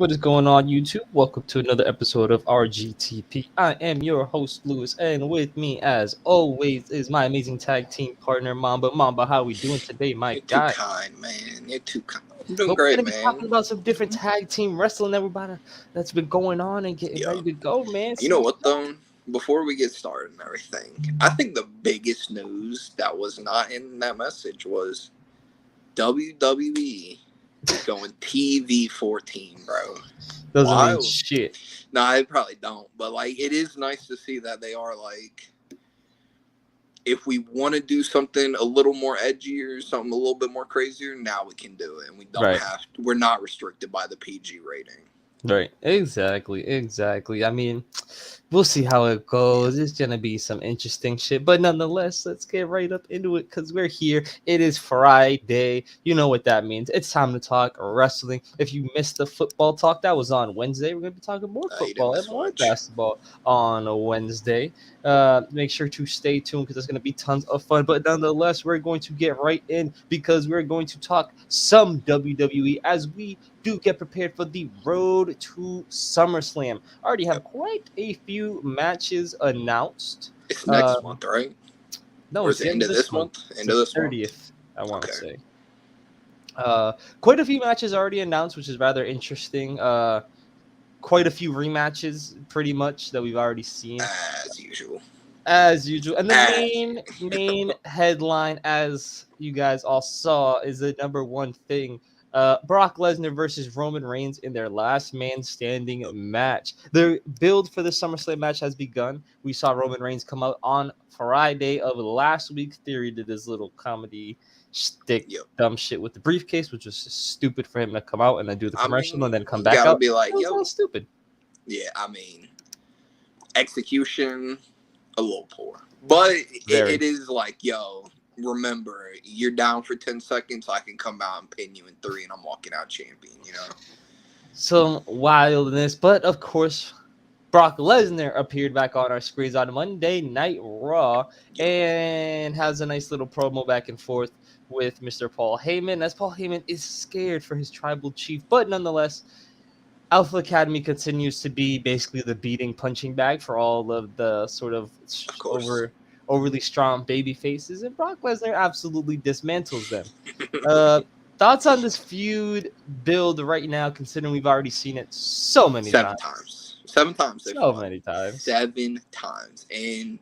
What is going on, YouTube? Welcome to another episode of Rgtp. I am your host, Lewis, and with me, as always, is my amazing tag team partner, Mamba. Mamba, how are we doing today, my You're too guy? kind, man. You're too kind. I'm doing Well, we're great, gonna be talking man. about some different tag team wrestling, everybody that's been going on and getting Yeah. ready to go, man. You know what, though? Before we get started and everything, I think the biggest news that was not in that message was WWE is going TV 14, bro. Doesn't Why? mean shit. No, I probably don't. But, like, it is nice to see that they are, like, if we want to do something a little more edgier, something a little bit more crazier, now we can do it. And we don't Right. have to, we're not restricted by the PG rating. Right. Exactly. I mean, we'll see how it goes. It's gonna be some interesting shit, but nonetheless, let's get right up into it because we're here. It is Friday. You know what that means. It's time to talk wrestling. If you missed the football talk, that was on Wednesday. We're gonna be talking more You didn't football and miss more much. basketball on a Wednesday. Make sure to stay tuned because it's gonna be tons of fun. But nonetheless, we're going to get right in because we're going to talk some WWE as we do get prepared for the road to SummerSlam. I already have quite a few matches announced. It's next month, right? No, Or it's is the it end end of of this this month. month? It's End the of this month? 30th, I want to Okay. say. Quite a few matches already announced, which is rather interesting. Quite a few rematches, pretty much, that we've already seen. As usual. As usual. And the As main headline, as you guys all saw, is the number one thing. Brock Lesnar versus Roman Reigns in their last man standing match. The build for the SummerSlam match has begun. We saw Roman Reigns come out on Friday of last week. Theory did his little comedy stick Yep. dumb shit with the briefcase, which was stupid for him to come out and then do the commercial and then come you back gotta out. be like, It was yo. all stupid. Yeah, execution, a little poor. But it is like, yo, remember, you're down for 10 seconds, I can come out and pin you in 3 and I'm walking out champion, you know? Some wildness, but of course, Brock Lesnar appeared back on our screens on Monday Night Raw and has a nice little promo back and forth with Mr. Paul Heyman, as Paul Heyman is scared for his tribal chief, but nonetheless, Alpha Academy continues to be basically the beating punching bag for all of the sort of course. overly strong baby faces, and Brock Lesnar absolutely dismantles them. Thoughts on this feud build right now, considering we've already seen it so many times. 7 times they So fought. many times. 7 times. And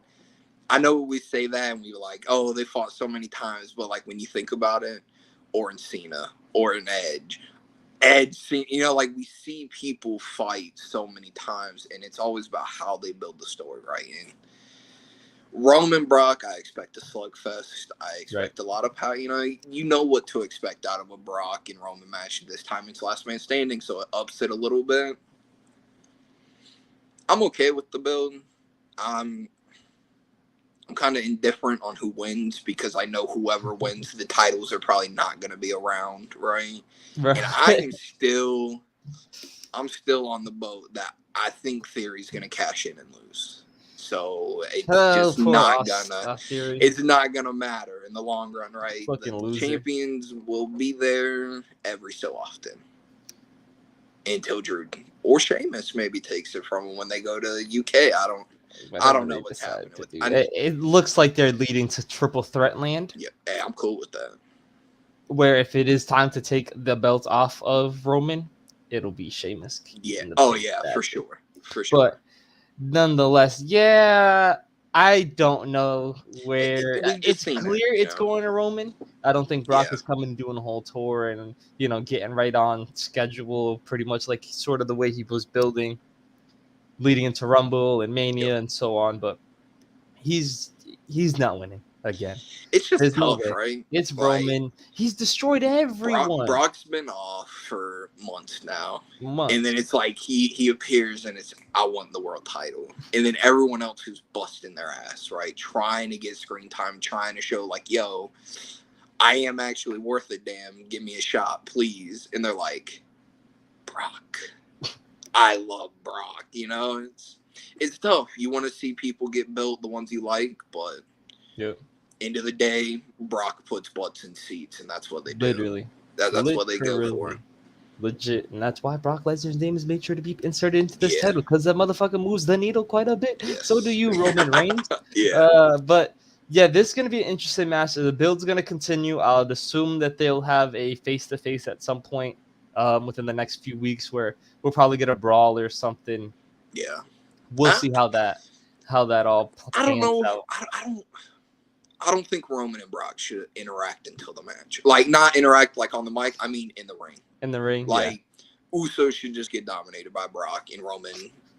I know we say that and we were like, oh, they fought so many times, but like when you think about it, or in Cena, or in Edge, you know, like we see people fight so many times, and it's always about how they build the story, right? And Roman Brock, I expect a slugfest. I expect a lot of power. You know what to expect out of a Brock and Roman match. This time it's last man standing, so it ups it a little bit. I'm okay with the build. I'm kind of indifferent on who wins because I know whoever wins, the titles are probably not going to be around, right? And I'm still on the boat that I think Theory's going to cash in and lose. So it's just not it's not gonna matter in the long run, right? The champions will be there every so often until Drew or Sheamus maybe takes it from them when they go to UK. I don't know what's happening with it. Looks like they're leading to Triple Threat land. Yeah, I'm cool with that. Where if it is time to take the belt off of Roman, it'll be Sheamus. Yeah. Oh yeah, for sure. But nonetheless, yeah, I don't know where it's clear it's going to Roman. I don't think Brock is coming and doing a whole tour and getting right on schedule, pretty much like sort of the way he was building, leading into Rumble and Mania and so on. But he's not winning again. It's just tough, right? It's Roman. He's destroyed everyone. Brock's been off for months now. And then it's like he appears and it's, I won the world title. And then everyone else who's busting their ass, right? Trying to get screen time, trying to show like, yo, I am actually worth a damn. Give me a shot, please. And they're like, Brock. I love Brock, It's tough. You want to see people get built, the ones you like, but end of the day, Brock puts butts in seats, and that's what they do. Literally. That's what they go for. Legit, and that's why Brock Lesnar's name is made sure to be inserted into this Yeah. title, because that motherfucker moves the needle quite a bit. Yes. So do you, Roman Reigns. Yeah. But yeah, this is gonna be an interesting match. The build's gonna continue. I'll assume that they'll have a face-to-face at some point within the next few weeks, where we'll probably get a brawl or something. Yeah. We'll see how that all I don't pans know. out. I don't think Roman and Brock should interact until the match. Like, not interact like on the mic. I mean, in the ring. In the ring, Like, Usos should just get dominated by Brock, and Roman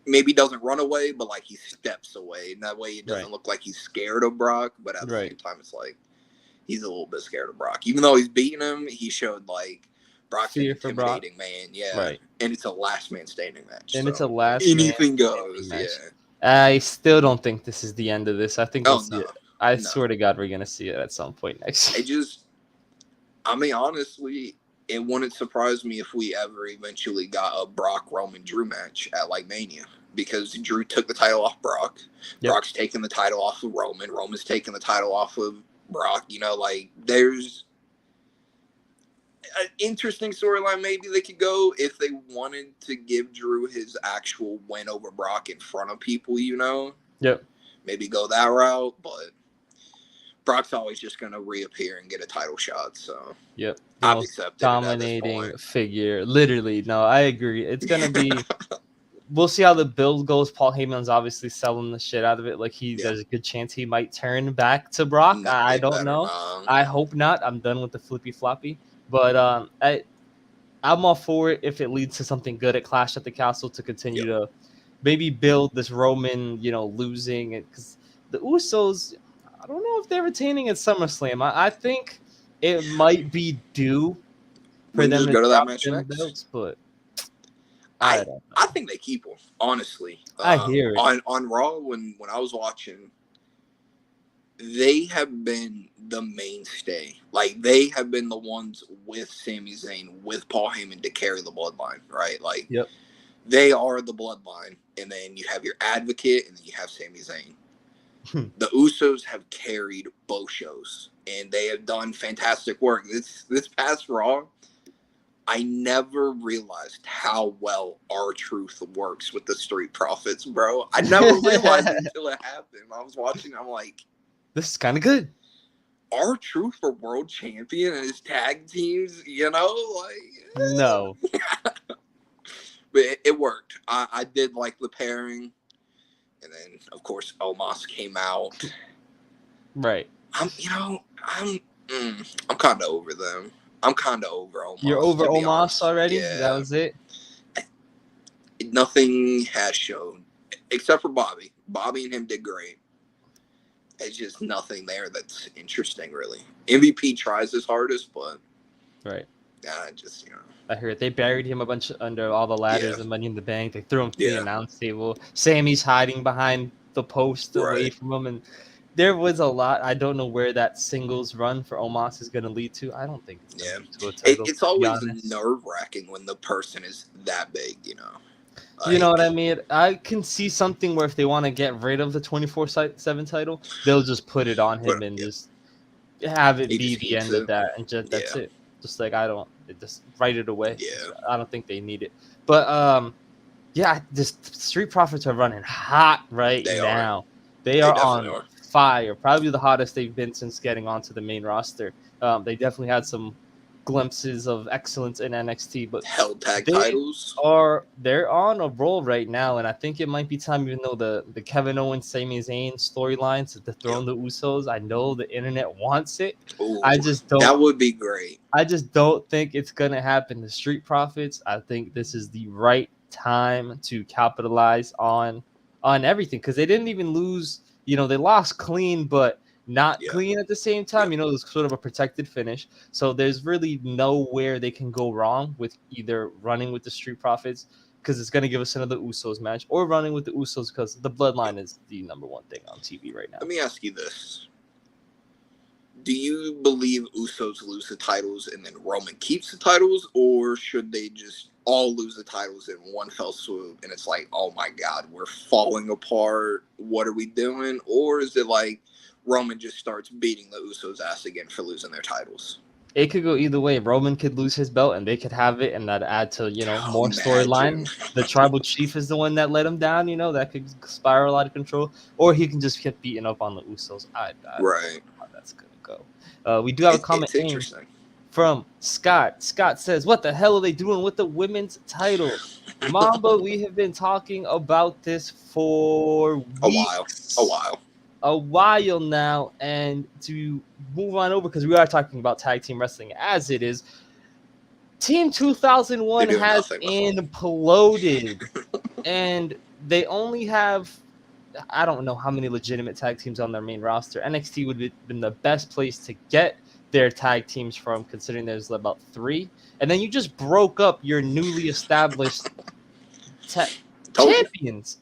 maybe doesn't run away, but like he steps away, and that way it doesn't look like he's scared of Brock. But at the same time, it's like he's a little bit scared of Brock, even though he's beating him. He showed like Brock's an intimidating man, and it's a last man standing match, and so it's a last anything goes. Yeah, I still don't think this is the end of this. I think we'll see it. I swear to God, we're gonna see it at some point next year. I mean, honestly, it wouldn't surprise me if we ever eventually got a Brock Roman Drew match at like Mania, because Drew took the title off Brock. Brock's taking the title off of Roman. Roman's taking the title off of Brock. You know, like there's an interesting storyline maybe they could go if they wanted to give Drew his actual win over Brock in front of people. You know. Yep. Maybe go that route, but Brock's always just going to reappear and get a title shot, so I'm accepted. Dominating figure, literally. No, I agree. It's going to be. We'll see how the build goes. Paul Heyman's obviously selling the shit out of it. Like there's a good chance he might turn back to Brock. I don't know. I hope not. I'm done with the flippy floppy. But I'm all for it if it leads to something good at Clash at the Castle to continue to maybe build this Roman, losing it, because the Usos, I don't know if they're retaining at SummerSlam. I think it might be due for them to go to that drop match them next. belts, but I don't know. I think they keep them, honestly. I hear it. On Raw, when I was watching, they have been the mainstay. Like, they have been the ones with Sami Zayn, with Paul Heyman to carry the bloodline, right? Like, they are the bloodline, and then you have your advocate, and then you have Sami Zayn. The Usos have carried both shows, and they have done fantastic work. This past Raw, I never realized how well R-Truth works with the Street Profits, bro. I never realized it until it happened. I was watching, I'm like, this is kind of good. R-Truth for world champion and his tag teams, like no. But it worked. I did like the pairing. And then, of course, Omos came out. Right. I'm kind of over them. I'm kind of over Omos. You're over Omos already? Yeah. That was it? Nothing has shown, except for Bobby. Bobby and him did great. It's just nothing there that's interesting, really. MVP tries his hardest, but I heard they buried him a bunch under all the ladders and Money in the Bank. They threw him to the announce table. Sammy's hiding behind the post away from him, and there was a lot. I don't know where that singles run for Omos is going to lead to. I don't think it's going to lead to a title. It's always nerve-wracking when the person is that big, You know what I mean? I can see something where if they want to get rid of the 24/7 title, they'll just put it on him and just have it be the end of that, and just that's it. Just like just write it away. Yeah, I don't think they need it. But just Street Profits are running hot now. They are on fire. Probably the hottest they've been since getting onto the main roster. They definitely had some glimpses of excellence in NXT, but held tag titles they're on a roll right now, and I think it might be time, even though the Kevin Owens Sami Zayn storylines to dethrone the Usos. I know the internet wants it. Ooh, I just don't. That would be great. I just don't think it's gonna happen. The Street Profits, I think this is the right time to capitalize on everything, because they didn't even lose. They lost clean, but not clean at the same time. It was sort of a protected finish. So there's really nowhere they can go wrong with either running with the Street Profits, because it's going to give us another Usos match, or running with the Usos because the bloodline is the number one thing on TV right now. Let me ask you this. Do you believe Usos lose the titles and then Roman keeps the titles, or should they just all lose the titles in one fell swoop and it's like, oh my God, we're falling apart, what are we doing? Or is it like Roman just starts beating the Usos' ass again for losing their titles? It could go either way. Roman could lose his belt and they could have it, and that add to, more Imagine. storyline. The tribal chief is the one that let him down, that could spiral out of control. Or he can just get beaten up on the Usos. I don't know Right. how that's going to go. We do have a comment It's interesting. from Scott. Scott says, what the hell are they doing with the women's title? Mamba, we have been talking about this for weeks. A while now, and to move on over, because we are talking about tag team wrestling as it is, Team 2001 has imploded, and they only have, I don't know how many legitimate tag teams on their main roster. NXT would have been the best place to get their tag teams from, considering there's about 3, and then you just broke up your newly established champions.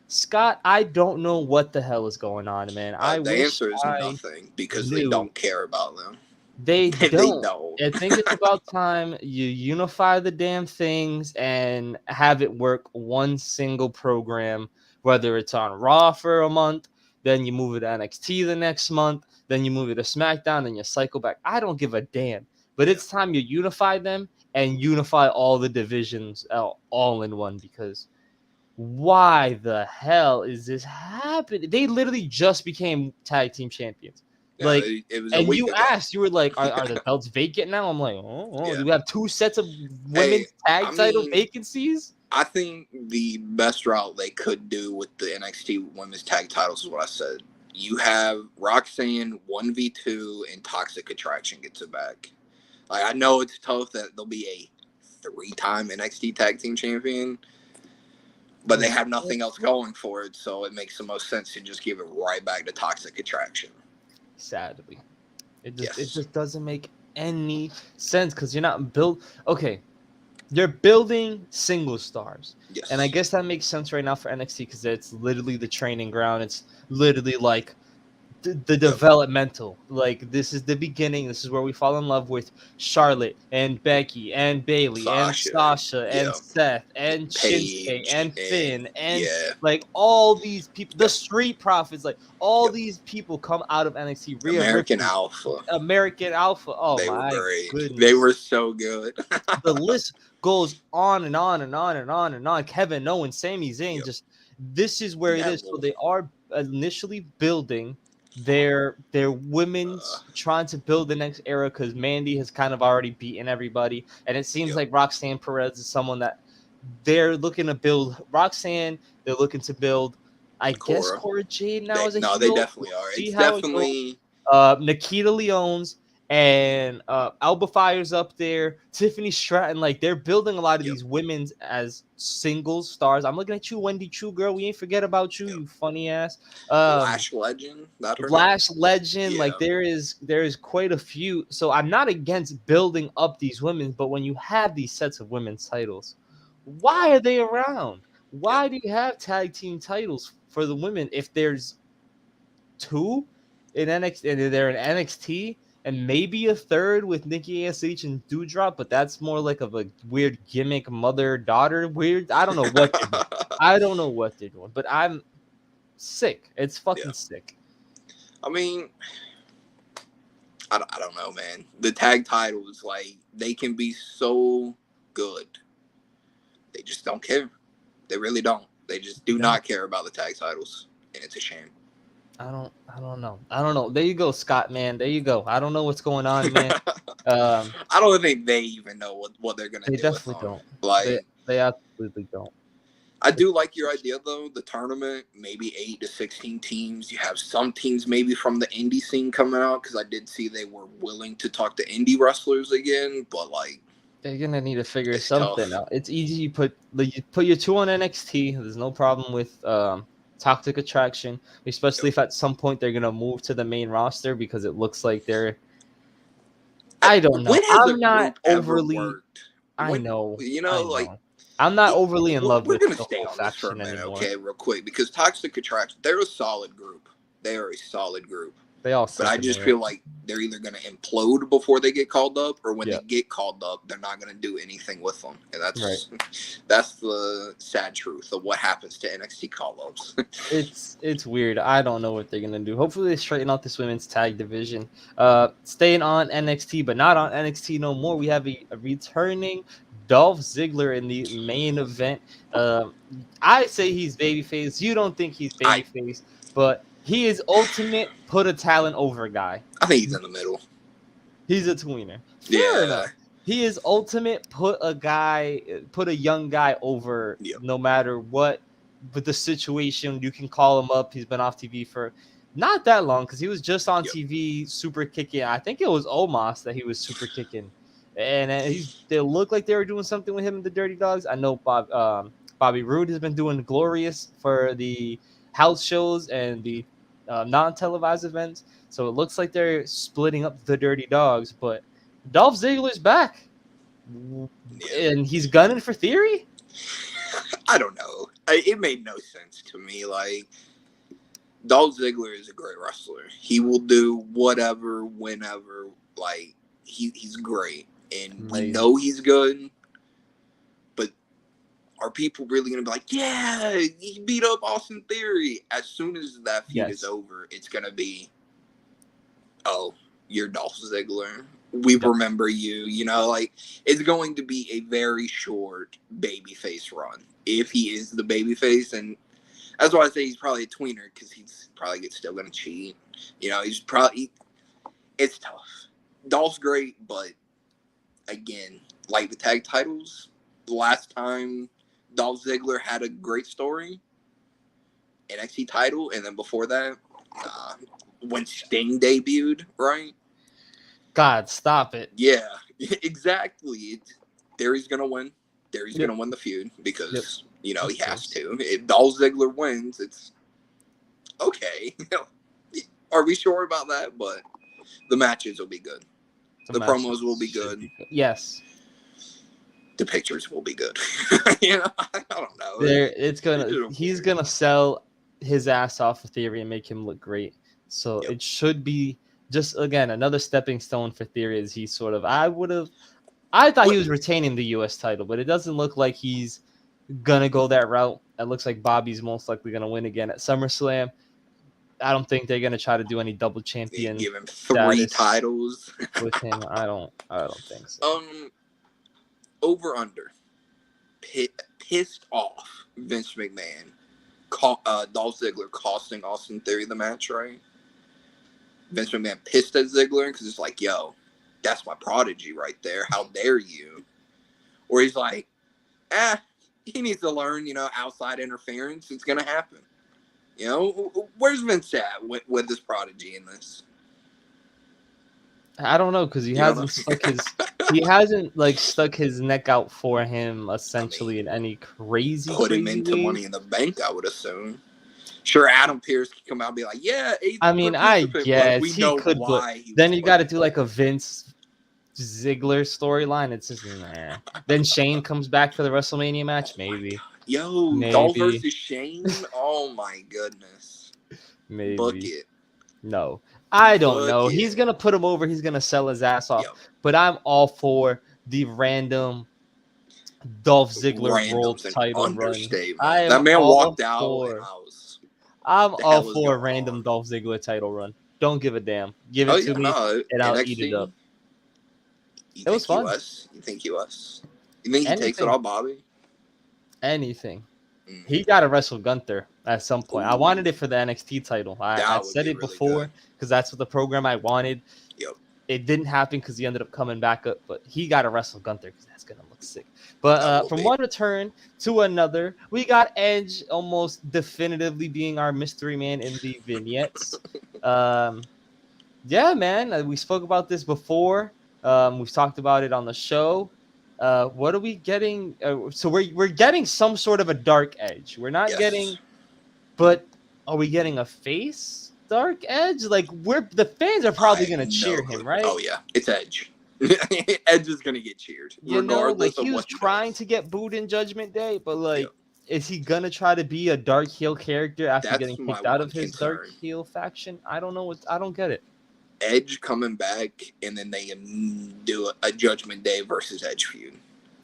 Scott, I don't know what the hell is going on, man. The answer is nothing, because they don't care about them. They don't. I think it's about time you unify the damn things and have it work one single program, whether it's on Raw for a month, then you move it to NXT the next month, then you move it to SmackDown, then you cycle back. I don't give a damn. But it's time you unify them and unify all the divisions all in one, because why the hell is this happening? They literally just became tag team champions. Yeah, it was and you asked, you were like, are the belts vacant now? I'm like, do we have 2 sets of women's tag title vacancies? I think the best route they could do with the NXT women's tag titles is what I said. You have Roxanne 1v2 and Toxic Attraction gets it back. Like, I know it's tough that there'll be a 3-time NXT tag team champion, but they have nothing else going for it, so it makes the most sense to just give it right back to Toxic Attraction. Sadly, it just doesn't make any sense, because you're not built. Okay, you're building single stars, and I guess that makes sense right now for NXT, because it's literally the training ground. It's literally like the developmental, like, this is the beginning. This is where we fall in love with Charlotte and Becky and Bailey and Sasha and Seth and Shinsuke and Finn and like all these people, the Street Profits, like all these people come out of NXT. American Alpha. Oh, they my were great. goodness, they were so good. The list goes on and on and on and on and on. Kevin Owens, Sami Zayn, just this is where it is. So they are initially building their women's, trying to build the next era, because Mandy has kind of already beaten everybody, and it seems like Roxanne Perez is someone that they're looking to build. Roxanne, they're looking to build, I guess, Cora Jade now. They definitely are. It's definitely Nikita Lyons and Alba Fire's up there, Tiffany Stratton. Like, they're building a lot of these women's as singles stars. I'm looking at you, Wendy Chu, girl. We ain't forget about you, you funny ass. Lash Legend. Like, there is quite a few. So I'm not against building up these women, but when you have these sets of women's titles, why are they around? Why do you have tag team titles for the women if there's 2 in NXT, and they're in NXT, and maybe a 3rd with Nikki ASH and Doudrop, but that's more like of a weird gimmick, mother-daughter weird. I don't know what they're doing. I don't know what they're doing, but I'm sick. It's fucking sick. I mean, I don't know, man. The tag titles, like, they can be so good. They just don't care. They really don't. They just do not care about the tag titles, and it's a shame. I don't know. There you go, Scott, man. There you go. I don't know what's going on, man. I don't think they even know what they're gonna do. They definitely don't. Like, they absolutely don't. I do like your idea, though. The tournament, maybe 8 to 16 teams. You have some teams maybe from the indie scene coming out, because I did see they were willing to talk to indie wrestlers again. But, like, they're gonna need to figure something out. It's easy. You put your 2 on NXT. There's no problem with Toxic Attraction, especially if at some point they're gonna move to the main roster, because it looks like they're. I don't know. I'm not overly. I know. I'm not overly in love with the whole faction anymore. Okay, real quick, because Toxic Attraction, they're a solid group. They are a solid group. They all But I suck in just the feel ring. like they're either going to implode before they get called up, or when Yeah. they get called up, they're not going to do anything with them. And Right. that's the sad truth of what happens to NXT call-ups. It's weird. I don't know what they're gonna do. Hopefully they straighten out this women's tag division. Staying on NXT, but not on NXT no more. We have a returning Dolph Ziggler in the main event. I say he's babyface. You don't think he's I babyface, but he is ultimate put a talent over guy. I think he's in the middle. He's a tweener. Fair Yeah. enough. He is ultimate put a young guy over Yep. no matter what. But the situation, you can call him up. He's been off TV for not that long because he was just on Yep. TV super kicking. I think it was Omos that he was super kicking. And they look like they were doing something with him and the Dirty Dogs. I know Bobby Roode has been doing glorious for the house shows and the non-televised events. So it looks like they're splitting up the Dirty Dogs, but Dolph Ziggler's back, and he's gunning for Theory. I don't know. It made no sense to me. Like, Dolph Ziggler is a great wrestler. He will do whatever, whenever. Like, he's great, and we know he's good. But are people really going to be like, yeah, he beat up Austin Theory? As soon as that feud is over, it's going to be, oh, you're Dolph Ziggler. We remember you. You know, like, it's going to be a very short babyface run if he is the babyface. And that's why I say he's probably a tweener, because he's probably still going to cheat. You know, he's probably, it's tough. Dolph's great, but again, like the tag titles, the last time Dolph Ziggler had a great story, NXT title, and then before that, when Sting debuted, right? God, stop it. Yeah, exactly. Theory's going to win. Theory's going to win the feud because, you know, he has to. If Dolph Ziggler wins, it's okay. Are we sure about that? But the matches will be good. The promos will be good. Yes. The pictures will be good. You know, I don't know. He's gonna sell his ass off for Theory and make him look great. So it should be just, again, another stepping stone for Theory. As he sort of, I thought he was retaining the U.S. title, but it doesn't look like he's gonna go that route. It looks like Bobby's most likely gonna win again at SummerSlam. I don't think they're gonna try to do any double champion. Give him 3 titles with him. I don't think so. Over under. Pissed off Vince McMahon. Dolph Ziggler costing Austin Theory the match, right? Vince McMahon pissed at Ziggler because it's like, yo, that's my prodigy right there. How dare you? Or he's like, he needs to learn, you know, outside interference. It's gonna happen. You know, where's Vince at with this prodigy in this? I don't know, because he hasn't stuck his neck out for him essentially in any crazy. Put him into Money in the Bank, I would assume. Sure, Adam Pearce could come out and be like, yeah. I mean, I guess he could, but then you got to do like a Vince Ziggler storyline. It's just nah. Then Shane comes back for the WrestleMania match, maybe. Yo, Dolph versus Shane? Oh my goodness. Maybe. Book it. No. I don't know. He's going to put him over. He's going to sell his ass off. But I'm all for the random Dolph Ziggler world title run. That man walked out. I'm all for a random Dolph Ziggler title run. Don't give a damn. Give it to me, and I'll eat it up. It was fun. You think US? You think he takes it all, Bobby? Anything. He got to wrestle Gunther at some point. I wanted it for the NXT title. I said it before because that's what the program I wanted. Yep. It didn't happen because he ended up coming back up, but he got to wrestle Gunther because that's going to look sick. But from one return to another, we got Edge almost definitively being our mystery man in the vignettes. Yeah, man. We spoke about this before. We've talked about it on the show. What are we getting? So we're getting some sort of a dark Edge. We're not getting, but are we getting a face dark Edge? Like the fans are probably gonna cheer him, right? Oh yeah, it's Edge. Edge is gonna get cheered. You know, like he was trying to get booed in Judgment Day, but like is he gonna try to be a dark heel character after That's getting my kicked out one of his dark concern. heel faction? I don't know I don't get it. Edge coming back, and then they do a Judgment Day versus Edge feud.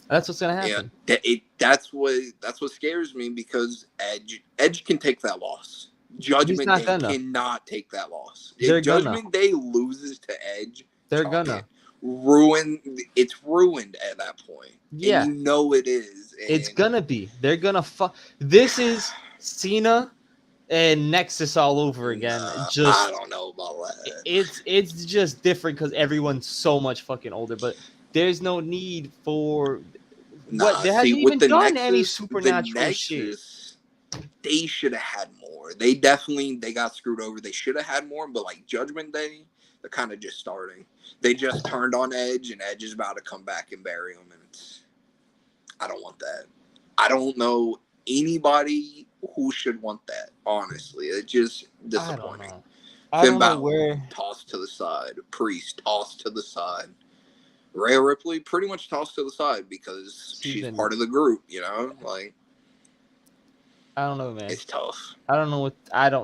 That's what's gonna happen. Yeah, that's what scares me, because Edge can take that loss. Judgment Day cannot take that loss. If Judgment Day loses to Edge, they're gonna ruin. It's ruined at that point. Yeah, and you know it is. And it's gonna be. They're gonna fuck. This is Cena and Nexus all over again. I don't know about that. It's just different because everyone's so much fucking older. But there's no need for what they hasn't even done any supernatural shit. They should have had more. They got screwed over. They should have had more. But like Judgment Day, they're kind of just starting. They just turned on Edge, and Edge is about to come back and bury him. And I don't want that. I don't know anybody who should want that. Honestly, it's just disappointing. I don't know where. Tossed to the side. Priest tossed to the side. Rhea Ripley pretty much tossed to the side because she's part of the group. Like. I don't know, man. It's tough. I don't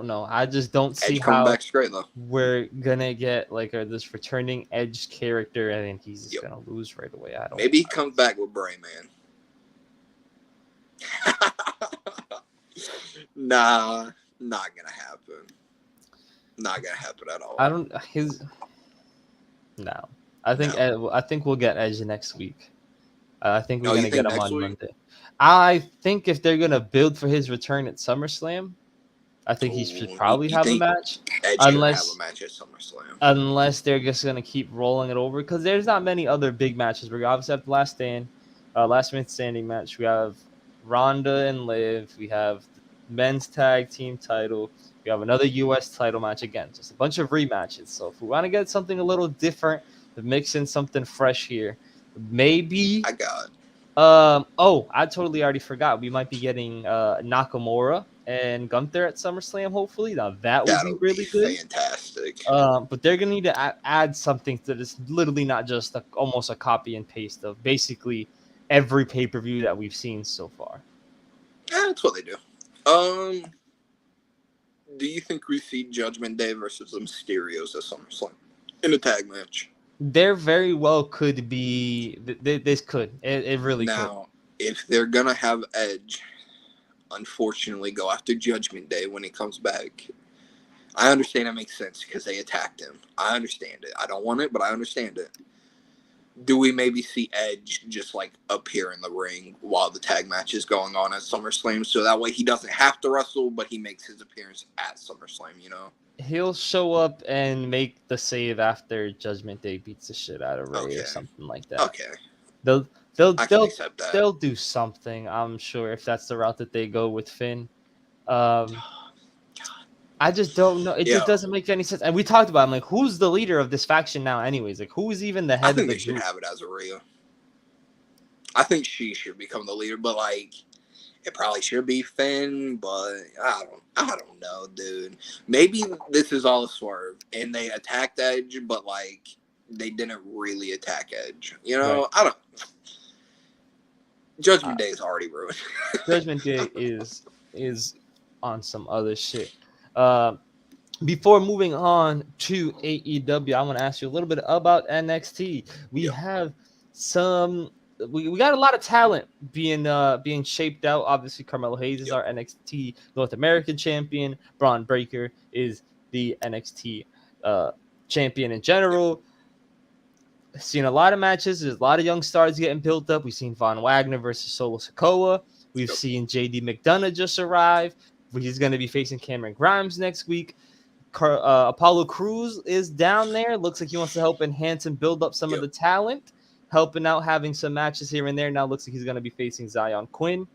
know. I just don't see how back straight, though. We're gonna get like this returning Edge character, and then he's just gonna lose right away. Maybe he comes back with Bray, man. Nah, not gonna happen. Not gonna happen at all. No. I think we'll get Edge next week. I think we're gonna get him on Monday. I think if they're gonna build for his return at SummerSlam, I think he should probably have a match. Unless have a match at SummerSlam. Unless they're just gonna keep rolling it over, because there's not many other big matches. We obviously have the Last Man Standing match. We have Ronda and Liv. We have the men's tag team title. We have another U.S. title match again. Just a bunch of rematches. So if we want to get something a little different, to mix in something fresh here, maybe. I got it. I totally already forgot. We might be getting Nakamura and Gunther at SummerSlam, hopefully. Now that would be really good. Fantastic. But they're gonna need to add something that is literally not just almost a copy and paste of basically every pay-per-view that we've seen so far. Yeah, that's what they do. Do you think we see Judgment Day versus the Mysterios at SummerSlam in a tag match? There very well could be. This could. It really could. Now, if they're going to have Edge, unfortunately, go after Judgment Day when he comes back, I understand it makes sense because they attacked him. I understand it. I don't want it, but I understand it. Do we maybe see Edge just like appear in the ring while the tag match is going on at SummerSlam, so that way he doesn't have to wrestle, but he makes his appearance at SummerSlam, He'll show up and make the save after Judgment Day beats the shit out of Ray or something like that. Okay. They'll do something, I'm sure, if that's the route that they go with Finn. I just don't know. It just doesn't make any sense. And we talked about, like, who's the leader of this faction now anyways? Like, who's even the head of the group? I think they should have it as Rhea. I think she should become the leader, but, like, it probably should be Finn, but I don't know, dude. Maybe this is all a swerve, and they attacked Edge, but, like, they didn't really attack Edge. Right. I don't... Judgment Day is already ruined. Judgment Day is on some other shit. Before moving on to AEW, I want to ask you a little bit about NXT. We have we got a lot of talent being shaped out. Obviously, Carmelo Hayes is our NXT North American champion. Braun Breaker is the NXT champion in general. Seen a lot of matches. There's a lot of young stars getting built up. We've seen Von Wagner versus Solo Sikoa. We've seen JD McDonough just arrive. He's going to be facing Cameron Grimes next week. Apollo Crews is down there. Looks like he wants to help enhance and build up some of the talent, helping out, having some matches here and there. Now looks like he's going to be facing Zion Quinn.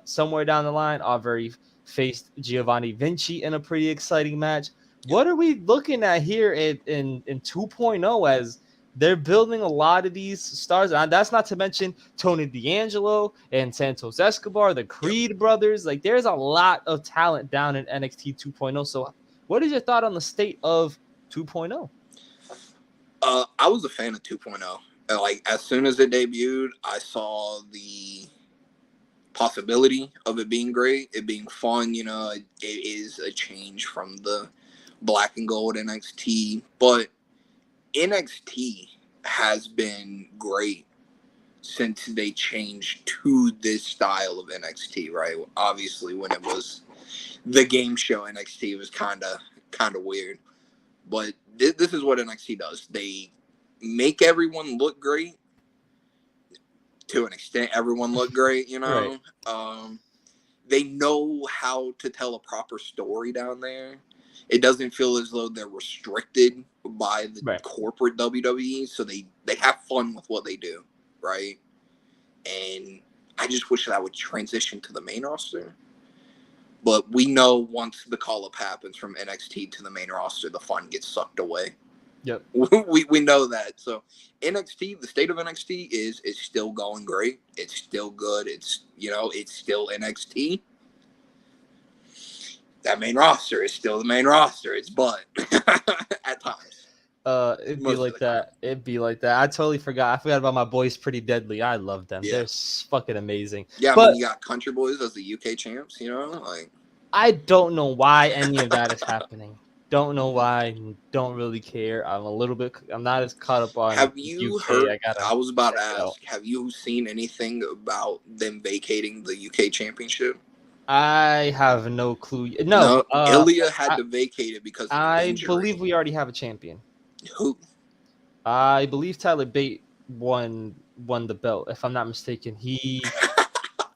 Somewhere down the line, Aubrey faced Giovanni Vinci in a pretty exciting match. What are we looking at here in 2.0 as they're building a lot of these stars? And that's not to mention Tony D'Angelo and Santos Escobar, the Creed brothers. Like, there's a lot of talent down in NXT 2.0. So what is your thought on the state of 2.0? I was a fan of 2.0. Like, as soon as it debuted, I saw the possibility of it being great, it being fun. It is a change from the black and gold NXT, but NXT has been great since they changed to this style of NXT, right? Obviously, when it was the game show NXT, it was kind of weird. But this is what NXT does. They make everyone look great. To an extent, everyone look great, Right. They know how to tell a proper story down there. It doesn't feel as though they're restricted by the corporate WWE, so they have fun with what they do, right? And I just wish that would transition to the main roster. But we know once the call-up happens from NXT to the main roster, the fun gets sucked away. Yep. We know that. So NXT, the state of NXT is still going great. It's still good. It's still NXT. That main roster is still the main roster. It's but at times. It'd be like that. It'd be like that. I totally forgot. I forgot about my boys Pretty Deadly. I love them. Yeah. They're fucking amazing. Yeah, but you got Country Boys as the UK champs, I don't know why any of that is happening. Don't know why. Don't really care. I'm not as caught up on Have you UK. heard? I was about to ask, have you seen anything about them vacating the UK championship? I have no clue. No, Ilya had to vacate it because of injury. Believe we already have a champion. Who? I believe Tyler Bate won the belt, if I'm not mistaken.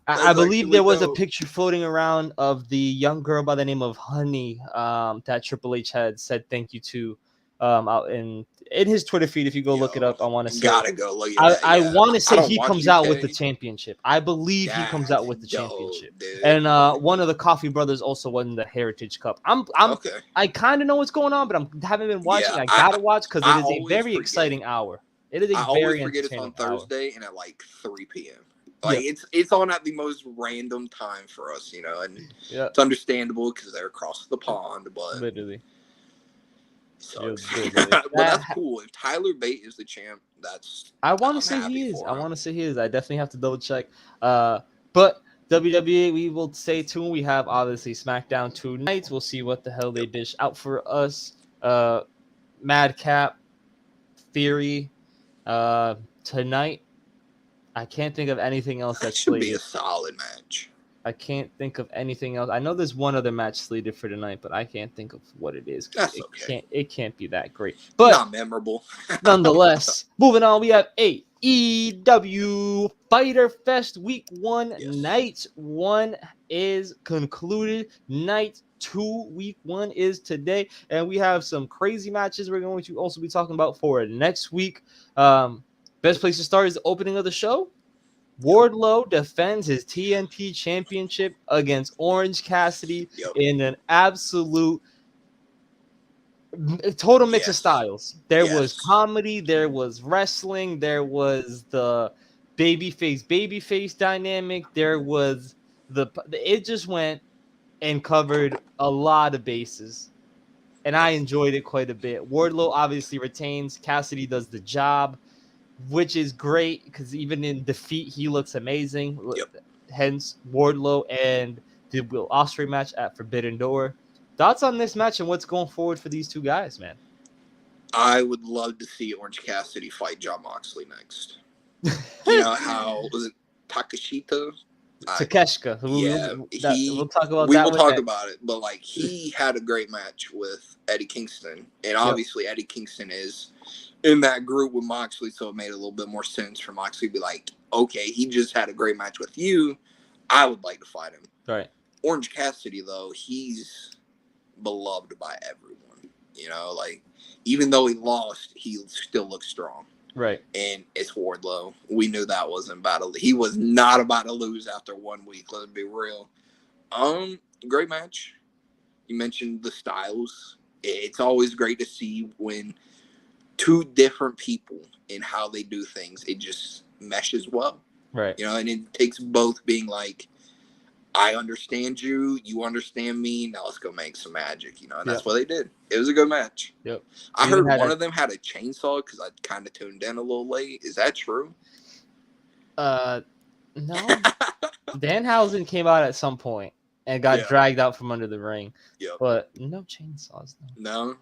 I believe there was a picture floating around of the young girl by the name of Honey that Triple H had said thank you to out in his Twitter feed. If you go look it up, I want to say gotta go look at that. I want to say he comes out with the championship. I believe he comes out with the championship. Dude. And one of the Coffee brothers also won the Heritage Cup. Okay. I kind of know what's going on, but I haven't been watching. I gotta watch because it is a very exciting hour. It is a I very always forget it's on Thursday hour. and at like 3 p.m. It's on at the most random time for us, and it's understandable because they're across the pond, but literally. Sucks. But that's cool. If Tyler Bate is the champ, I want to say he is. I definitely have to double check. But WWE, we will stay tuned. We have obviously SmackDown tonight. We'll see what the hell they dish out for us. Madcap, Theory, tonight. I can't think of anything else that should be a solid match. I can't think of anything else. I know there's one other match slated for tonight, but I can't think of what it is. That's okay. It can't be that great. But not memorable. Nonetheless, moving on, we have Aew Fyter Fest Week 1. Yes. Night 1 is concluded. Night 2, Week 1 is today. And we have some crazy matches we're going to also be talking about for next week. Best place to start is the opening of the show. Wardlow defends his TNT championship against Orange Cassidy in an absolute total mix of styles. There was comedy, there was wrestling, there was the babyface dynamic, there was it just went and covered a lot of bases. And I enjoyed it quite a bit. Wardlow obviously retains. Cassidy does the job, which is great because even in defeat, he looks amazing. Hence, Wardlow and the Will Ospreay match at Forbidden Door. Thoughts on this match and what's going forward for these two guys, man? I would love to see Orange Cassidy fight Jon Moxley next. You know how was it Takeshita? Takeshita. We'll talk about we will talk about it, but like he had a great match with Eddie Kingston, and obviously Eddie Kingston is in that group with Moxley, so it made a little bit more sense for Moxley to be like, okay, he just had a great match with you. I would like to fight him. Right. Orange Cassidy, though, he's beloved by everyone. You know, like, even though he lost, he still looks strong. Right. And it's Wardlow. We knew that wasn't about to. He was not about to lose after 1 week. Let's be real. Great match. You mentioned the styles. It's always great to see when two different people in how they do things, it just meshes well. Right. You know, and it takes both being like, I understand you, you understand me, now let's go make some magic, you know, and that's what they did. It was a good match. Yep. I heard one of them had a chainsaw because I kind of tuned in a little late. Is that true? No, Danhausen came out at some point and got dragged out from under the ring. Yep. But no chainsaws. No.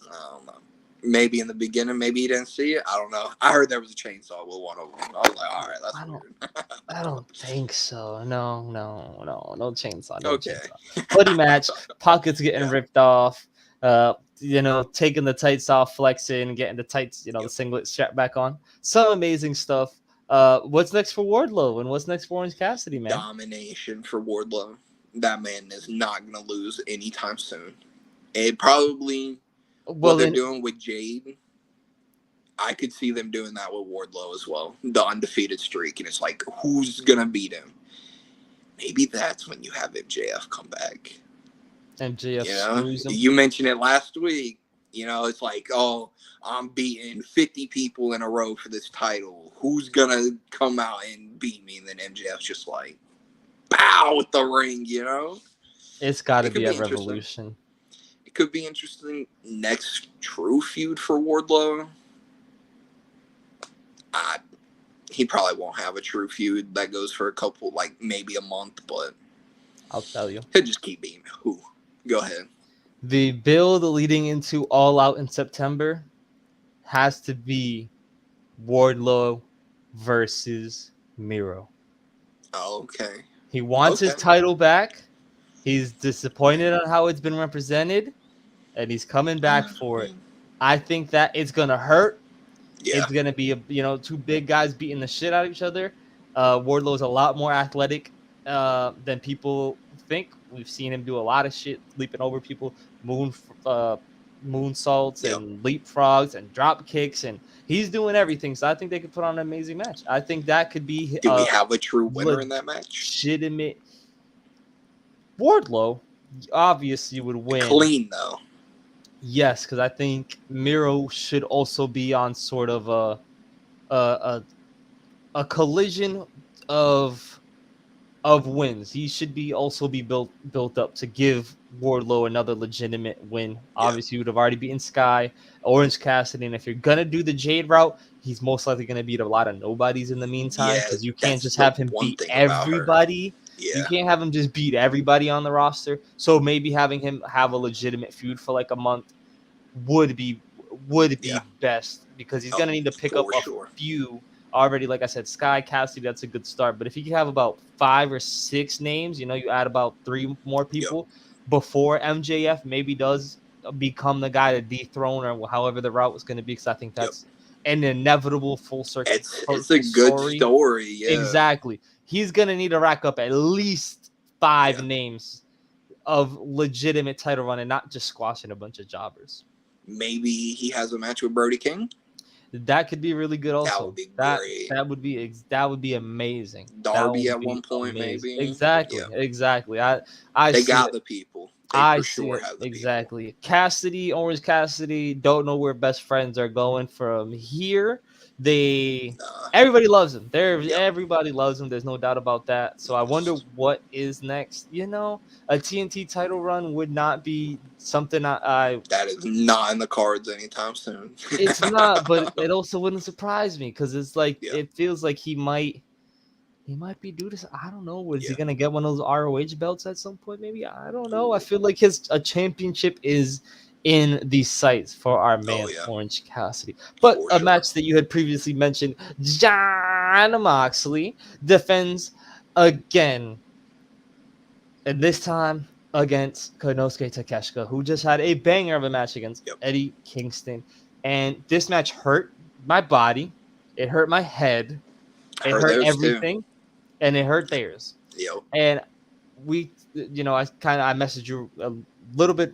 I don't know. Maybe in the beginning, maybe he didn't see it. I don't know. I heard there was a chainsaw with one of them. I was like, all right, that's weird. I don't think so. No chainsaw. No Okay. chainsaw. Bloody match. Pockets getting ripped off. Taking the tights off, flexing, getting the tights, the singlet strap back on. Some amazing stuff. What's next for Wardlow and what's next for Orange Cassidy, man? Domination for Wardlow. That man is not going to lose anytime soon. It probably... what they're doing with Jade, I could see them doing that with Wardlow as well. The undefeated streak. And it's like, who's going to beat him? Maybe that's when you have MJF come back. MJF screws him. You mentioned it last week. It's like, oh, I'm beating 50 people in a row for this title. Who's going to come out and beat me? And then MJF's just like, pow, with the ring, It's got to be a revolution. It could be interesting. Next true feud for Wardlow. He probably won't have a true feud that goes for a couple, like maybe a month, but I'll tell you. He'll just keep beating who. Go ahead. The build leading into All Out in September has to be Wardlow versus Miro. Oh, okay. He wants his title back. He's disappointed on how it's been represented, and he's coming back for it. I think that it's going to hurt. Yeah. It's going to be, two big guys beating the shit out of each other. Wardlow is a lot more athletic than people think. We've seen him do a lot of shit, leaping over people, moonsaults and leapfrogs and drop kicks, and he's doing everything. So I think they could put on an amazing match. I think that could be. Do we have a true winner in that match? Legitimate. Wardlow, obviously, would win. Clean though. Yes, because I think Miro should also be on sort of a collision of wins. He should also be built up to give Wardlow another legitimate win. Obviously, he would have already beaten Sky, Orange Cassidy, and if you're gonna do the Jade route, he's most likely gonna beat a lot of nobodies in the meantime, because you can't just have him beat everybody. You can't have him just beat everybody on the roster. So maybe having him have a legitimate feud for like a month would be best, because he's gonna need to pick up a few already. Like I said, Sky, Cassidy, that's a good start. But if you can have about 5 or 6 names, you add about 3 more people before MJF maybe does become the guy to dethrone, or however the route was going to be, because I think that's an inevitable full circle. It's a good story. Yeah. Exactly. He's going to need to rack up at least 5 names of legitimate title run, and not just squashing a bunch of jobbers. Maybe he has a match with Brody King. That could be really good also. That would be great. That would be amazing. Darby at one point, maybe. Exactly. They got the people. I see it. Exactly. Cassidy, Orange Cassidy, don't know where best friends are going from here. Everybody loves him. Everybody loves him. There's no doubt about that. So I wonder what is next. A TNT title run would not be something that is not in the cards anytime soon. It's not, but it also wouldn't surprise me, because it's like it feels like he might be due to. I don't know. Is he gonna get one of those ROH belts at some point? Maybe. I don't know. I feel like a championship is in the sights for our man Orange Cassidy. But a match that you had previously mentioned, Jon Moxley defends again, and this time against Konosuke Takeshita, who just had a banger of a match against Eddie Kingston. And this match hurt my body, it hurt my head, it hurt everything, and it hurt theirs. And we, I messaged you a little bit,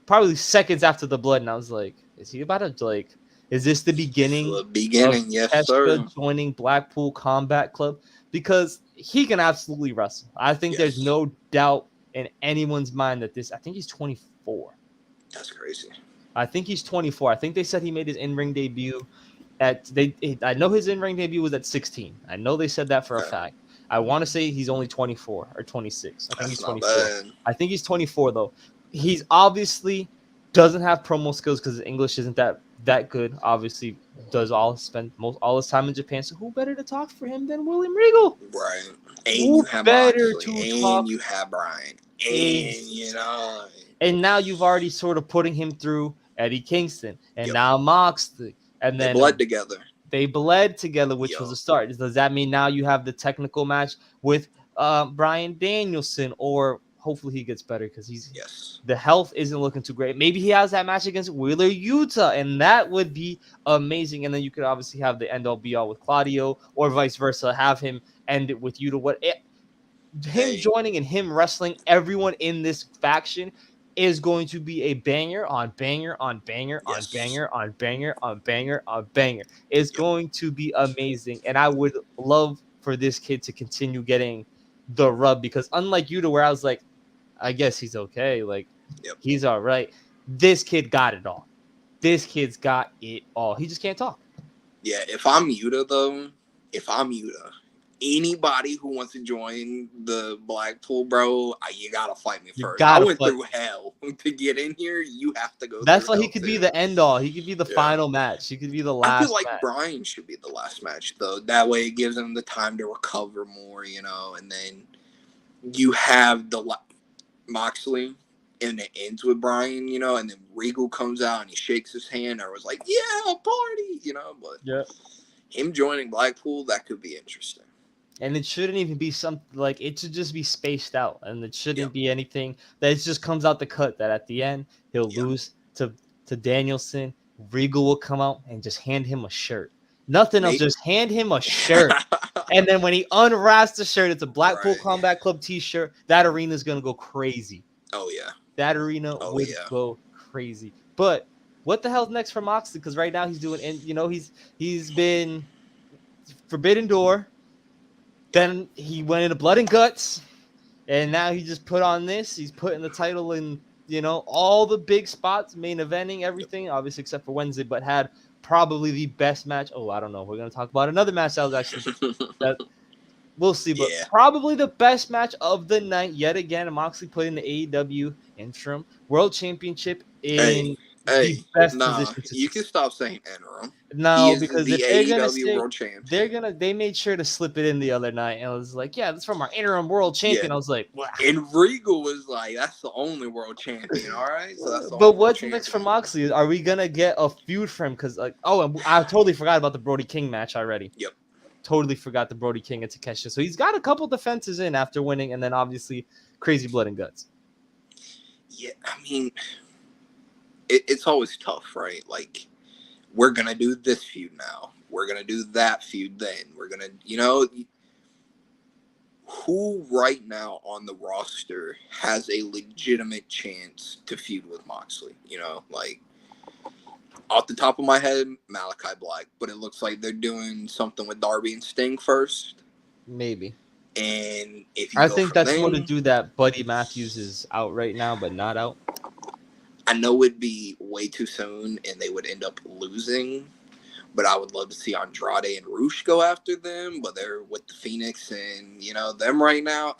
probably seconds after the blood, and I was like, is he about to, is this the beginning? The beginning, yes, sir. Joining Blackpool Combat Club? Because he can absolutely wrestle. I think there's no doubt in anyone's mind that I think he's 24. That's crazy. I think he's 24. I think they said he made his in-ring debut I know his in-ring debut was at 16. I know they said that for a fact. I want to say he's only 24 or 26. I think he's 24. I think he's 24, though. He's obviously doesn't have promo skills because his English isn't that that good. Obviously, does all his time in Japan. So who better to talk for him than William Regal? Right. And you Who have better Moxley. to And talk? you have Bryan. And, Is And now you've already sort of putting him through Eddie Kingston and Yep. now Moxley, and They then bled together. they bled together, which was Yup. a start. Does that mean now you have the technical match with Bryan Danielson, or hopefully he gets better because Yes. the health isn't looking too great. Maybe he has that match against Wheeler Yuta, and that would be amazing. And then you could obviously have the end all be all with Claudio, or vice versa, have him end it with Yuta. Him joining and him wrestling everyone in this faction is going to be a banger on banger on banger on Yes. banger on banger on banger on banger. It's Yep. going to be amazing. And I would love for this kid to continue getting the rub, because unlike you, to where I was like, I guess he's okay. Like, Yep. he's all right. This kid got it all. This kid's got it all. He just can't talk. Yeah, if I'm Yuta, anybody who wants to join the Blackpool, bro, you gotta fight me first. I went through hell to get in here. You have to go. That's why he could be the end all. He could be the final match. He could be the last. I feel like Bryan should be the last match though. That way it gives him the time to recover more, and then you have the Moxley, and it ends with Bryan, and then Regal comes out and he shakes his hand. I was like, yeah, party, but him joining Blackpool, that could be interesting. And it shouldn't even be something like, it should just be spaced out, and it shouldn't be anything that just comes out the cut that at the end he'll lose to Danielson. Regal will come out and just hand him a shirt. Nothing else, just hand him a shirt. And then when he unwraps the shirt, it's a Blackpool Combat Club t-shirt. That arena is going to go crazy. Oh, yeah. That arena would go crazy. But what the hell's next for Moxley? Because right now he's doing, he's been Forbidden Door. Then he went into Blood and Guts. And now he just put on this. He's putting the title in, all the big spots, main eventing, everything, obviously except for Wednesday, but had probably the best match. Oh, I don't know. We're going to talk about another match that was actually we'll see, but probably the best match of the night yet again. Moxley put in the AEW Interim World Championship in the best position. You can stop saying interim. No, because the if they're gonna AEW World Champion, they made sure to slip it in the other night, and I was like, yeah, that's from our interim world champion. I was like, wow. And Regal was like, that's the only world champion, all right. So that's but what's next for Moxley? Are we gonna get a feud for him? Because I totally forgot about the Brody King match already. Yep. Totally forgot the Brody King and Takeshita. So he's got a couple defenses in after winning, and then obviously Crazy Blood and Guts. Yeah, I mean, it's always tough, right? Like, we're going to do this feud now. We're going to do that feud then. We're going to, who right now on the roster has a legitimate chance to feud with Moxley? Like, off the top of my head, Malachi Black, but it looks like they're doing something with Darby and Sting first. Maybe. And if I think that's going to do that. Buddy Matthews is out right now, but not out. I know it'd be way too soon, and they would end up losing. But I would love to see Andrade and Rush go after them. But they're with the Phoenix, and them right now.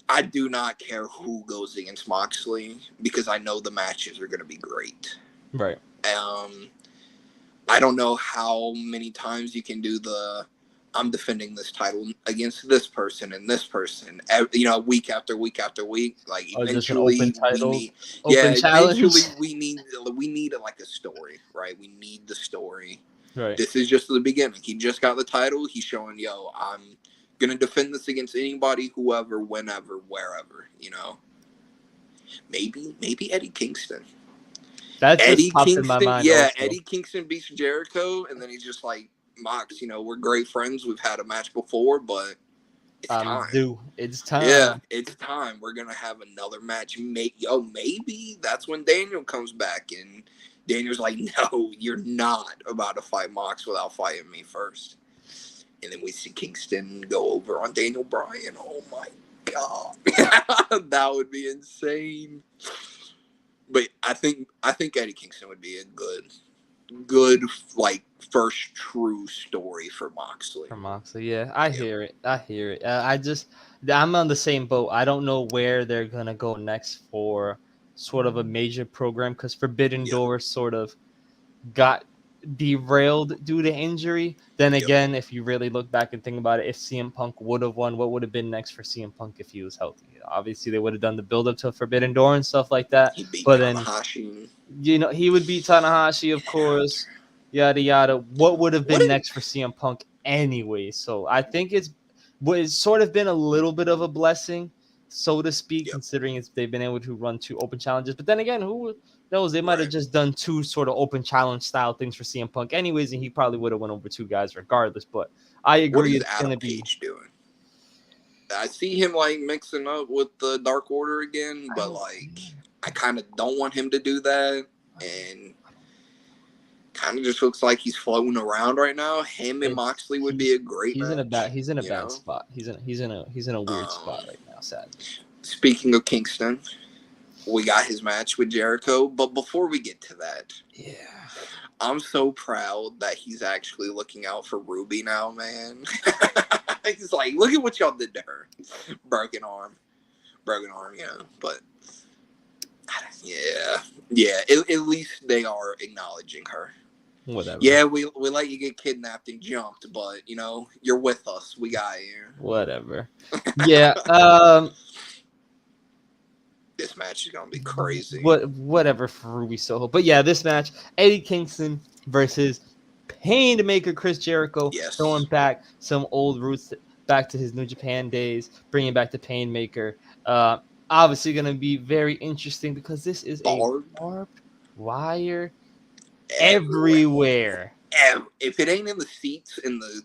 I do not care who goes against Moxley because I know the matches are going to be great. Right. I don't know how many times you can do I'm defending this title against this person and this person, week after week after week. Like, eventually we need like a story, right? We need the story. Right. This is just the beginning. He just got the title. He's showing, I'm gonna defend this against anybody, whoever, whenever, wherever. Maybe Eddie Kingston. That's Eddie Kingston. In my mind. Yeah, also. Eddie Kingston beats Jericho, and then he's just like, Mox, we're great friends. We've had a match before, but it's time. It's time. Yeah, it's time. We're gonna have another match. Maybe that's when Daniel comes back, and Daniel's like, no, you're not about to fight Mox without fighting me first. And then we see Kingston go over on Daniel Bryan. Oh my god, that would be insane. But I think Eddie Kingston would be a good like first true story for Moxley. Yeah, I hear it. I'm on the same boat. I don't know where they're gonna go next for sort of a major program because Forbidden Door sort of got derailed due to injury. Then again, if you really look back and think about it, if CM Punk would have won, what would have been next for CM Punk if he was healthy? Obviously, they would have done the build up to Forbidden Door and stuff like that. He beat but Tanahashi. then, he would beat Tanahashi, of course, yada yada. What would have been next for CM Punk anyway? So I think it's sort of been a little bit of a blessing, so to speak, considering they've been able to run 2 open challenges. But then again, who knows? They might have just done 2 sort of open challenge style things for CM Punk anyways, and he probably would have went over 2 guys regardless. But I agree, it's going to be doing. I see him like mixing up with the Dark Order again, but like I kind of don't want him to do that, and kind of just looks like he's floating around right now. Him and Moxley would be a great match. He's in a bad spot. He's in a weird spot right now, sadly. Speaking of Kingston, we got his match with Jericho, but before we get to that, I'm so proud that he's actually looking out for Ruby now, man. He's like, look at what y'all did to her. Broken arm, but at least they are acknowledging her. Whatever. Yeah, we let you get kidnapped and jumped, but you're with us. We got you. Whatever. Yeah. This match is gonna be crazy. Whatever for Ruby Soho. But yeah, this match, Eddie Kingston versus Painmaker Chris Jericho, throwing back some old roots back to his New Japan days, bringing back the Painmaker. Obviously going to be very interesting because this is a barbed wire everywhere. If it ain't in the seats in the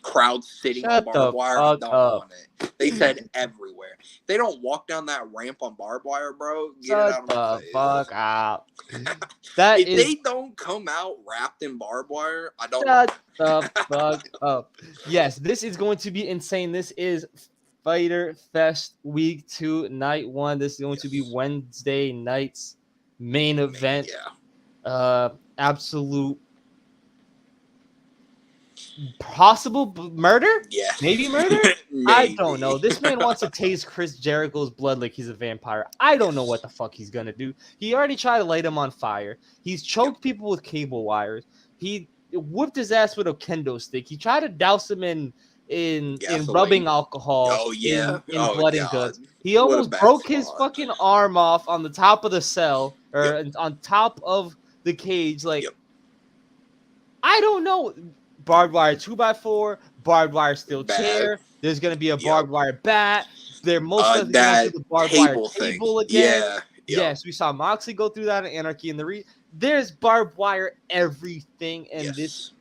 crowd sitting on barbed wire, I don't want it. They said everywhere. They don't walk down that ramp on barbed wire, bro. Get it out of my face. Fuck out. If they don't come out wrapped in barbed wire, I don't. Shut the fuck up. Yes, this is going to be insane. This is Fyter Fest Week 2, Night 1. This is going to be Wednesday night's main event. Absolute possible murder? Yes. Maybe murder? Maybe. I don't know. This man wants to taste Chris Jericho's blood like he's a vampire. I don't know what the fuck he's going to do. He already tried to light him on fire. He's choked people with cable wires. He whipped his ass with a kendo stick. He tried to douse him in rubbing alcohol in blood and guts. He almost broke his fucking arm off on the top of the cell or on top of the cage. Like, I don't know. Barbed wire 2x4, barbed wire steel chair. There's gonna be a barbed wire bat. They're most likely going to do the barbed wire table again. Yes, we saw Moxley go through that in Anarchy in the There's barbed wire everything, and this.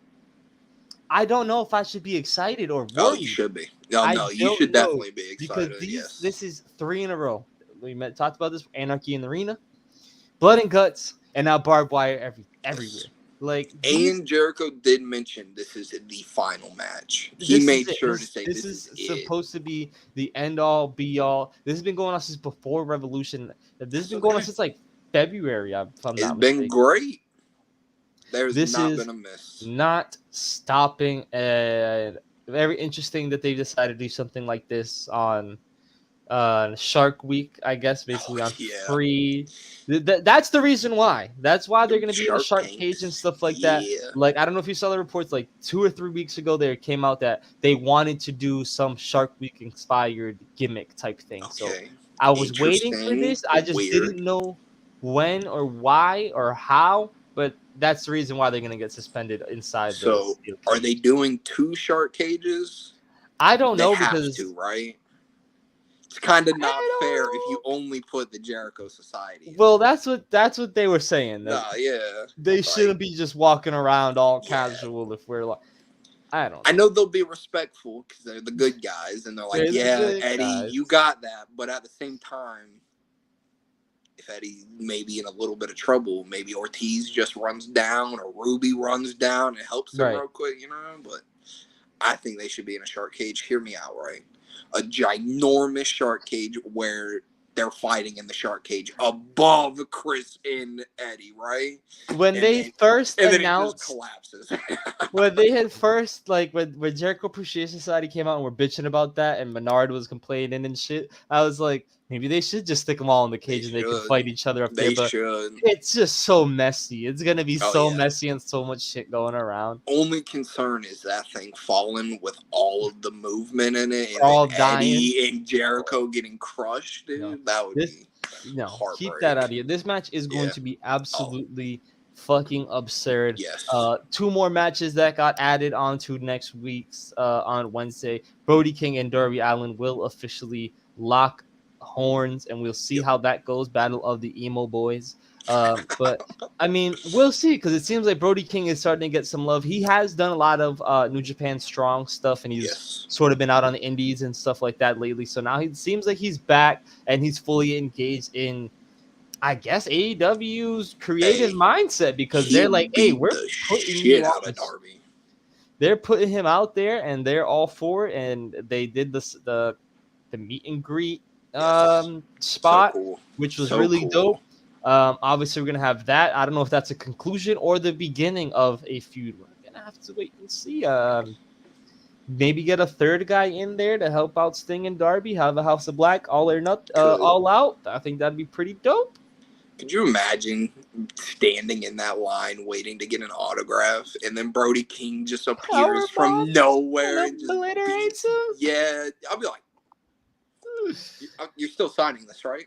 I don't know if I should be excited or worried. Oh, you should be. No, you should definitely be excited. Because this is 3 in a row. We talked about this. Anarchy in the Arena, Blood and Guts, and now barbed wire everywhere. Like, and Jericho did mention this is the final match. He made sure to say this is supposed to be the end all be all. This has been going on since before Revolution. This has been going on since like February. It's been great. There's not been a miss. Not stopping. Very interesting that they decided to do something like this on Shark Week, I guess, basically on free. That's the reason why. That's why they're going to be in the Shark Cage and stuff like that. Like, I don't know if you saw the reports, like 2 or 3 weeks ago, there came out that they wanted to do some Shark Week inspired gimmick type thing. So I was waiting for this. I just didn't know when or why or how, but that's the reason why they're going to get suspended inside. So are they doing 2 Shark Cages? I don't know because right? It's kind of not fair if you only put the Jericho Society. Well, that's what they were saying. They shouldn't be just walking around all casual if we're like, I don't know. I know they'll be respectful because they're the good guys and they're like, Eddie, you got that. But at the same time, if Eddie may be in a little bit of trouble, maybe Ortiz just runs down or Ruby runs down and helps them real quick, But I think they should be in a Shark Cage. Hear me out, right? A ginormous Shark Cage where they're fighting in the Shark Cage above Chris and Eddie, right? When they first announced, then it just collapses. when they had first, like, when Jericho Appreciation Society came out and were bitching about that, and Menard was complaining and shit, I was like, Maybe they should just stick them all in the cage and they can fight each other up there. But it's just so messy. It's gonna be so messy and so much shit going around. Only concern is that thing falling with all of the movement in it, and all then dying. Eddie and Jericho getting crushed, dude. No, that would be keep that out of here. This match is going to be absolutely fucking absurd. Yes. 2 more matches that got added onto next week's on Wednesday. Brody King and Darby Allin will officially lock horns, and we'll see how that goes. Battle of the Emo Boys. But I mean, we'll see, because it seems like Brody King is starting to get some love. He has done a lot of New Japan Strong stuff, and he's sort of been out on the indies and stuff like that lately. So now he seems like he's back and he's fully engaged in, I guess, AEW's creative mindset, because they're like, hey, we're putting you out of Darby. They're putting him out there, and they're all for it. And they did the meet and greet spot, which was really dope. Obviously, we're gonna have that. I don't know if that's a conclusion or the beginning of a feud. We're gonna have to wait and see. Maybe get a third guy in there to help out Sting and Darby. Have a House of Black all out. I think that'd be pretty dope. Could you imagine standing in that line waiting to get an autograph, and then Brody King just appears from nowhere and just obliterates him? Yeah, I'll be like, you're still signing this, right?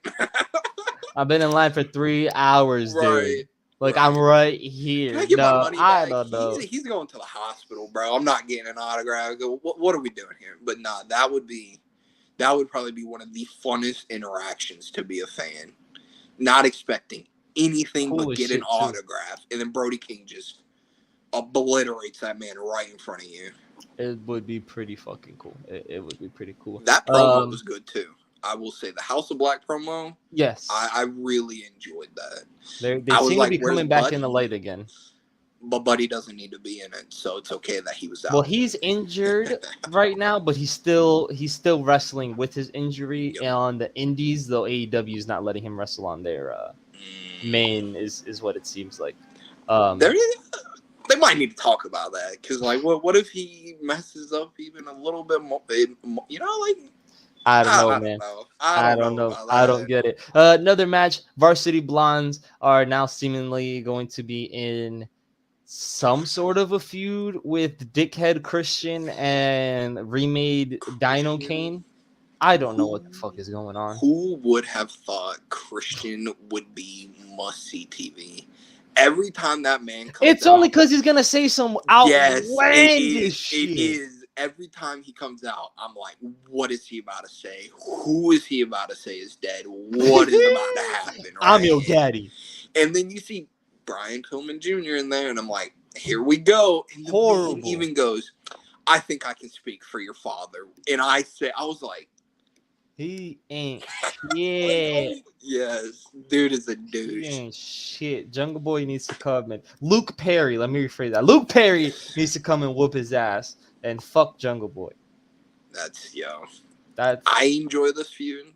I've been in line for 3 hours, dude. Like, I'm right here. Can I get my money back? I don't know. He's going to the hospital, bro. I'm not getting an autograph. What are we doing here? But nah, that would probably be one of the funnest interactions to be a fan. Not expecting anything but get an autograph, and then Brody King just obliterates that man right in front of you. It would be pretty fucking cool. It would be pretty cool. That promo was good too. I will say the House of Black promo. Yes, I really enjoyed that. They seem to be coming back in the light again. But Buddy doesn't need to be in it, so it's okay that he was out. Well, he's injured right now, but he's still wrestling with his injury on the indies, though AEW is not letting him wrestle on their main is what it seems like. They might need to talk about that, because like, what if he messes up even a little bit more? You know, like. I don't know, man. I don't know. I don't get it. Another match. Varsity Blondes are now seemingly going to be in some sort of a feud with Dickhead Christian and remade Dino Kane. I don't know what the fuck is going on. Who would have thought Christian would be must-see TV? Every time that man comes it's only because he's going to say some outlandish shit. It is. Every time he comes out, I'm like, what is he about to say? Who is he about to say is dead? What is about to happen? Right? I'm your daddy. And then you see Brian Pillman Jr. in there, and I'm like, here we go. And the man even goes, I think I can speak for your father. And I was like, he ain't shit. Yes, dude is a douche. He ain't shit. Jungle Boy needs to come in. Luke Perry, let me rephrase that. Luke Perry needs to come and whoop his ass. And fuck Jungle Boy. I enjoy this feud.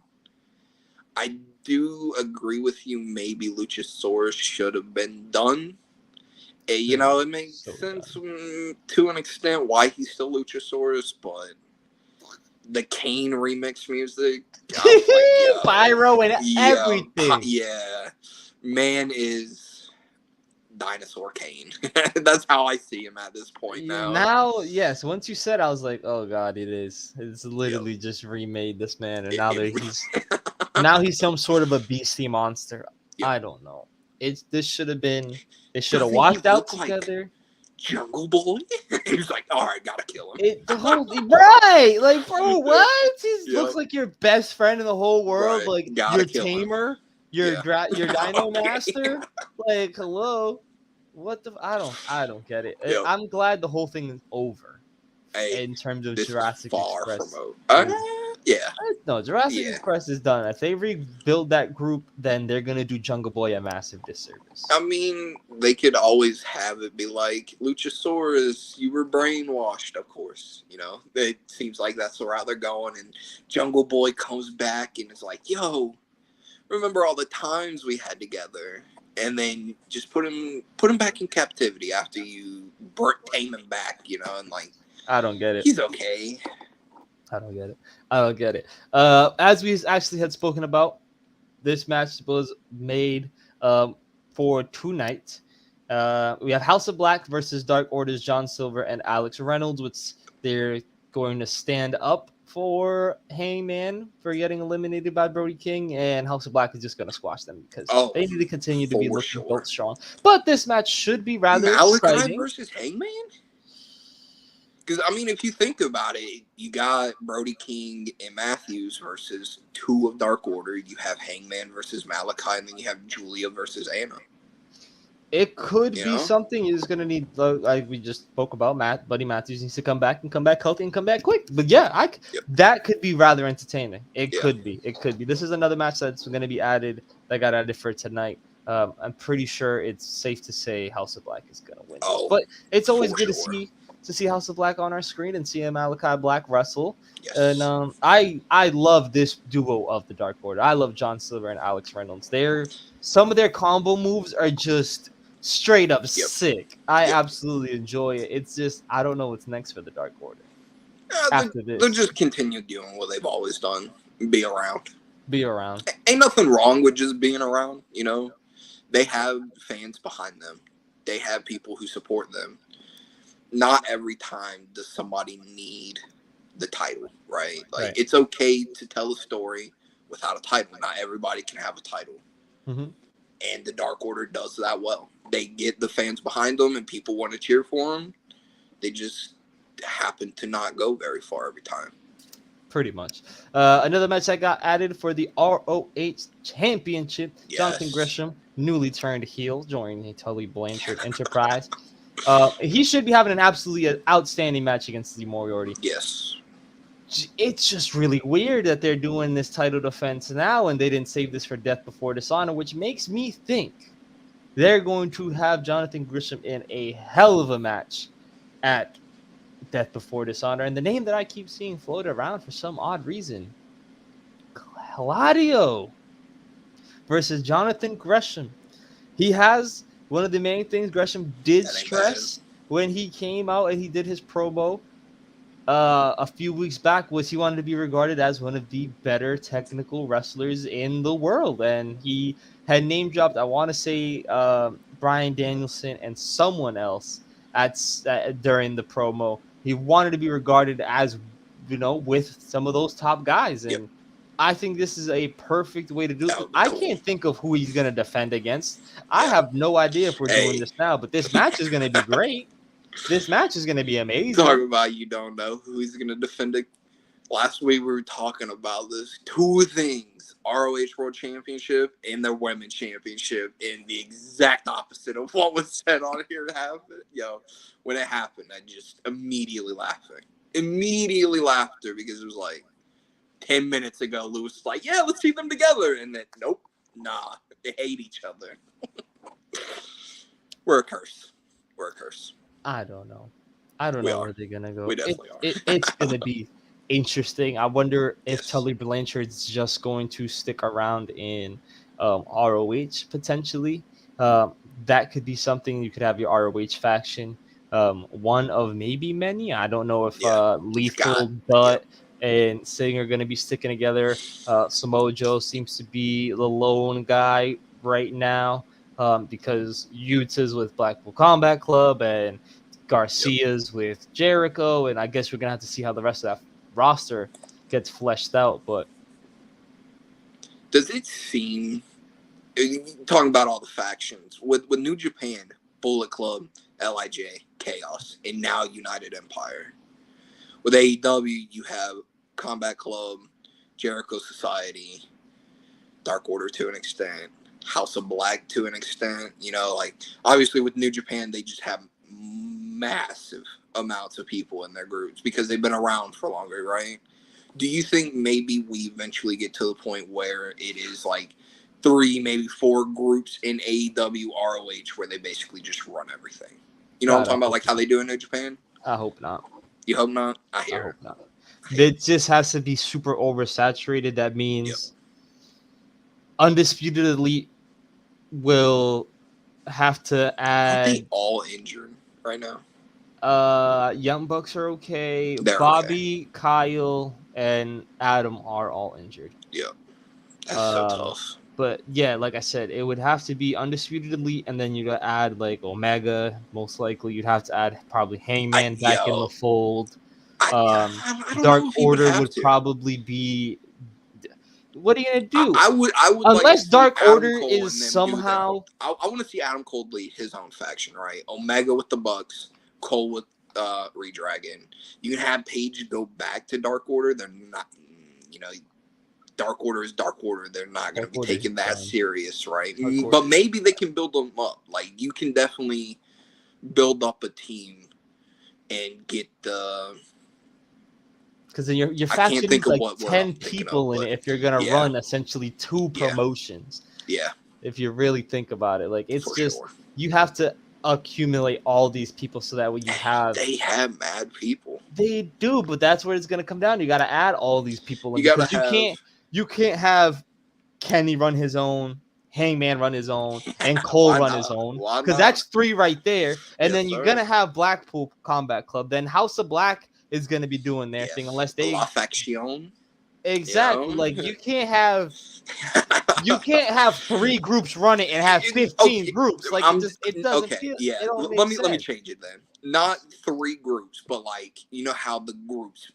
I do agree with you. Maybe Luchasaurus should have been done. You know, it makes sense to an extent why he's still Luchasaurus, but the Kane remix music, Pyro and everything. Yeah, man is Dinosaur Kane. That's how I see him at this point now. Now, yes. Once you said, I was like, "Oh God, it is." It's literally just remade this man, and now he's some sort of a beastie monster. Yep. I don't know. This should have been. They should have walked out together. Like Jungle Boy. He's like, all right, gotta kill him. Right, like, bro, what? He looks like your best friend in the whole world. Right. Like your tamer. Your Dino Master, like, hello, what the? I don't get it. Yep. I'm glad the whole thing is over. In terms of Jurassic Express, no, Jurassic Express is done. If they rebuild that group, then they're gonna do Jungle Boy a massive disservice. I mean, they could always have it be like Luchasaurus, you were brainwashed, of course. You know, it seems like that's the route they're going, and Jungle Boy comes back and is like, yo. Remember all the times we had together, and then just put him back in captivity after you tame him back, you know, and like I don't get it. He's okay. I don't get it. I don't get it. As we actually had spoken about, this match was made for tonight. We have House of Black versus Dark Order's John Silver and Alex Reynolds, which they're going to stand up for Hangman for getting eliminated by Brody King, and House of Black is just going to squash them because they need to continue to be for looking sure. both strong. But this match should be rather Malachi exciting. versus Hangman? Because, I mean, if you think about it, you got Brody King and Matthews versus two of Dark Order. You have Hangman versus Malachi, and then you have Julia versus Anna. It could be something. You're just going to need, like we just spoke about, Buddy Matthews needs to come back healthy and come back quick. But yeah, that could be rather entertaining. It could be. This is another match that's going to be added, that got added for tonight. I'm pretty sure it's safe to say House of Black is going to win. But it's always good to see House of Black on our screen and see Malachi Black wrestle. Yes. And I love this duo of the Dark Order. I love John Silver and Alex Reynolds. Some of their combo moves are just straight up sick. I absolutely enjoy it. It's just I don't know what's next for the Dark Order. After this, they'll just continue doing what they've always done. Be around. Ain't nothing wrong with just being around. They have fans behind them. They have people who support them. Not every time does somebody need the title, right? It's okay to tell a story without a title. Not everybody can have a title. Mm-hmm. And the Dark Order does that well. They get the fans behind them and people want to cheer for them. They just happen to not go very far every time. Pretty much. Another match that got added for the ROH Championship. Yes. Jonathan Gresham, newly turned heel, joining the Tully Blanchard Enterprise. He should be having an absolutely outstanding match against Lee Moriarty. Yes. It's just really weird that they're doing this title defense now and they didn't save this for Death Before Dishonor, which makes me think they're going to have Jonathan Gresham in a hell of a match at Death Before Dishonor. And the name that I keep seeing floated around for some odd reason, Claudio versus Jonathan Gresham. He has one of the main things Gresham did stress when he came out and he did his promo a few weeks back was he wanted to be regarded as one of the better technical wrestlers in the world. And he had name dropped, I want to say, Bryan Danielson and someone else during the promo. He wanted to be regarded as, with some of those top guys. And I think this is a perfect way to do it. I can't think of who he's going to defend against. I have no idea if we're doing this now, but this match is going to be great. This match is going to be amazing. Talk about you don't know who he's going to defend it. Last week we were talking about this. Two things. ROH World Championship and the Women's Championship. And the exact opposite of what was said on here happened. When it happened, I just immediately laughing. Immediately laughter because it was like 10 minutes ago, Lewis was like, yeah, let's see them together. And then, nope. Nah. They hate each other. We're a curse. I don't know where they're going to go. We definitely are. It's going to be interesting. I wonder if Tully Blanchard's just going to stick around in ROH potentially. That could be something. You could have your ROH faction. One of maybe many. I don't know if Lethal, Dutt, and Singh are going to be sticking together. Samoa Joe seems to be the lone guy right now. Because Utah's with Blackpool Combat Club and Garcia's with Jericho, and I guess we're gonna have to see how the rest of that roster gets fleshed out. But does it seem, talking about all the factions with New Japan, Bullet Club, LIJ, Chaos, and now United Empire? With AEW, you have Combat Club, Jericho Society, Dark Order to an extent, House of Black to an extent. Obviously with New Japan, they just have massive amounts of people in their groups because they've been around for longer, right? Do you think maybe we eventually get to the point where it is like 3, maybe 4 groups in AEW, ROH, where they basically just run everything? You know what I'm talking about, like how they do in New Japan? I hope not. You hope not? I hope not. It just has to be super oversaturated. That means Undisputed Elite will have to add. Aren't they all injured right now? Young Bucks are okay. They're Bobby, Kyle, and Adam are all injured. Yeah, that's so tough. But yeah, like I said, it would have to be Undisputed Elite, and then you'd add like Omega. Most likely, you'd have to add probably Hangman back in the fold. I don't Dark know if he Order have would to. probably be. What are you gonna do? I would Unless like to see Dark Adam Order Cole is and them somehow. I want to see Adam Cole lead his own faction, right? Omega with the Bucks, Cole with Redragon. You can have Paige go back to Dark Order. They're not, Dark Order is Dark Order. They're not going to be taken that serious, right? But maybe they can build them up. Like, you can definitely build up a team and get the. Because then your faction is like 10 people in it if you're going to run essentially 2 promotions. Yeah. If you really think about it. Like, it's just, you have to accumulate all these people so that way you have. They have mad people. They do, but that's where it's going to come down. You got to add all these people in because you can't have Kenny run his own, Hangman run his own, and Cole run his own. Because that's 3 right there. And then you're going to have Blackpool Combat Club. Then House of Black is going to be doing their thing unless they La Faction. Exactly. Like you can't have 3 groups running and have 15 groups. Like it doesn't feel let me change it then. Not 3 groups, but like how the groups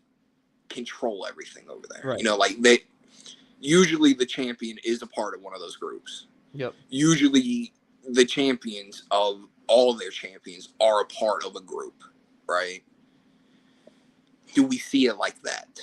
control everything over there. Right. Like they usually the champion is a part of one of those groups. Yep. Usually the champions of all their champions are a part of a group, right? Do we see it like that?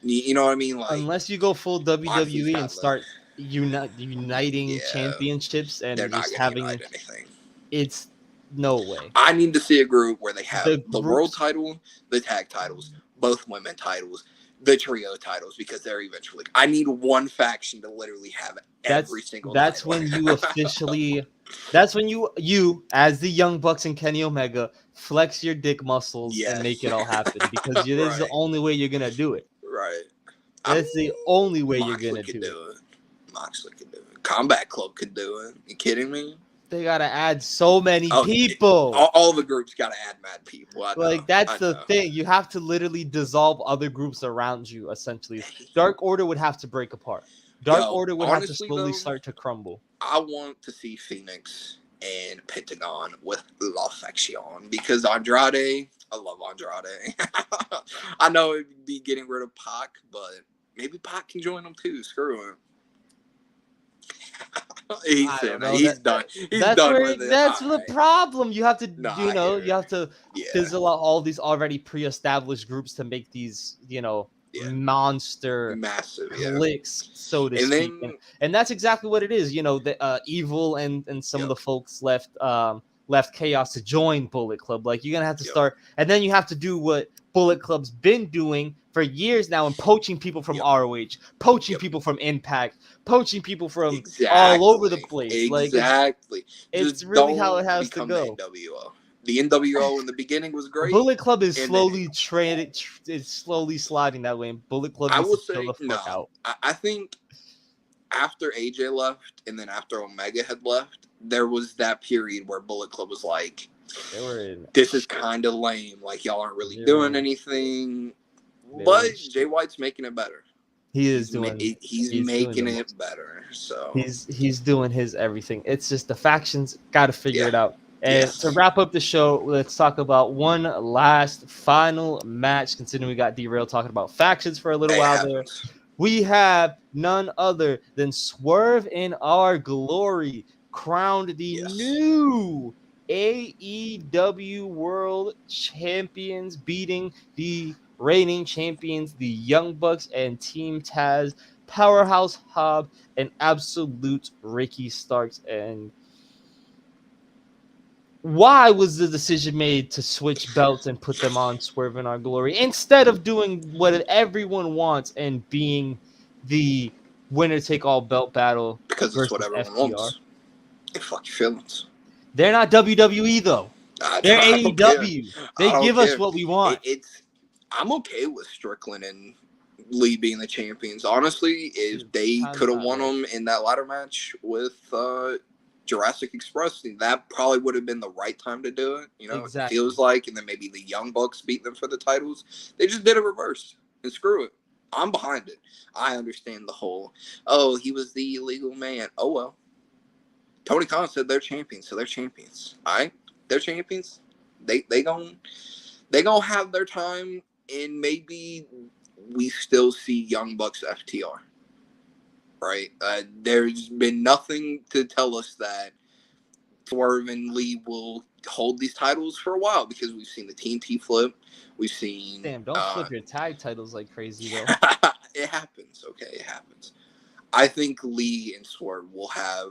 You know what I mean? Like, unless you go full WWE and start uniting championships and they're just not having anything. It's no way. I need to see a group where they have the world title, the tag titles, both women titles, the trio titles, because they're eventually. I need one faction to literally have every single. That's title. When you officially. That's when you as the Young Bucks and Kenny Omega flex your dick muscles and make it all happen because it is the only way you're gonna do it. Right. That's the only way you're gonna do it. Moxley could do it. Combat Club could do it. You kidding me? They gotta add so many people. All the groups gotta add mad people. That's the thing. You have to literally dissolve other groups around you. Essentially, Dark Order would have to break apart. Dark Order would have to slowly start to crumble. I want to see Phoenix and Pentagon with La Faction because Andrade, I love Andrade. I know it'd be getting rid of Pac, but maybe Pac can join them too. Screw him. He's done. He's done with it. That's the problem. You have to, you have to fizzle out all these already pre-established groups to make these, massive clicks, so to speak. And that's exactly what it is. The Evil and some of the folks left Chaos to join Bullet Club. Like, you're gonna have to start, and then you have to do what Bullet Club's been doing for years now, and poaching people from ROH, poaching people from Impact, poaching people from all over the place. Exactly. Like, it's really how it has to go. The NWO in the beginning was great. Bullet Club is slowly it's slowly sliding that way, and Bullet Club needs to chill the fuck out. I think after AJ left and then after Omega had left, there was that period where Bullet Club was like, this is kind of lame. Like, y'all aren't really doing anything. But Jay White's making it better. He's making it better. So he's doing his everything. It's just the factions got to figure it out. And to wrap up the show, let's talk about one last final match, considering we got derailed talking about factions for a little while there. We have none other than Swerve in Our Glory, crowned the new AEW World Champions, beating the reigning champions, the Young Bucks and Team Taz, Powerhouse Hobb, and Absolute Ricky Starks. And why was the decision made to switch belts and put them on Swerve in Our Glory instead of doing what everyone wants and being the winner-take-all belt battle? Because it's what everyone wants. They fuck your feelings. They're not WWE, though. They're AEW. They give us what we want. I'm okay with Strickland and Lee being the champions. Honestly, if they could have won them in that ladder match with Jurassic Express, that probably would have been the right time to do it. Exactly. It feels like, and then maybe the Young Bucks beat them for the titles. They just did a reverse, and screw it. I'm behind it. I understand the whole, oh, he was the illegal man. Oh, well. Tony Khan said they're champions, so they're champions. All right? They're champions. They gonna have their time, and maybe we still see Young Bucks FTR. Right? There's been nothing to tell us that Swerve and Lee will hold these titles for a while, because we've seen the TNT flip. We've seen... Damn, don't flip your tag titles like crazy, though. It happens, okay? It happens. I think Lee and Swerve will have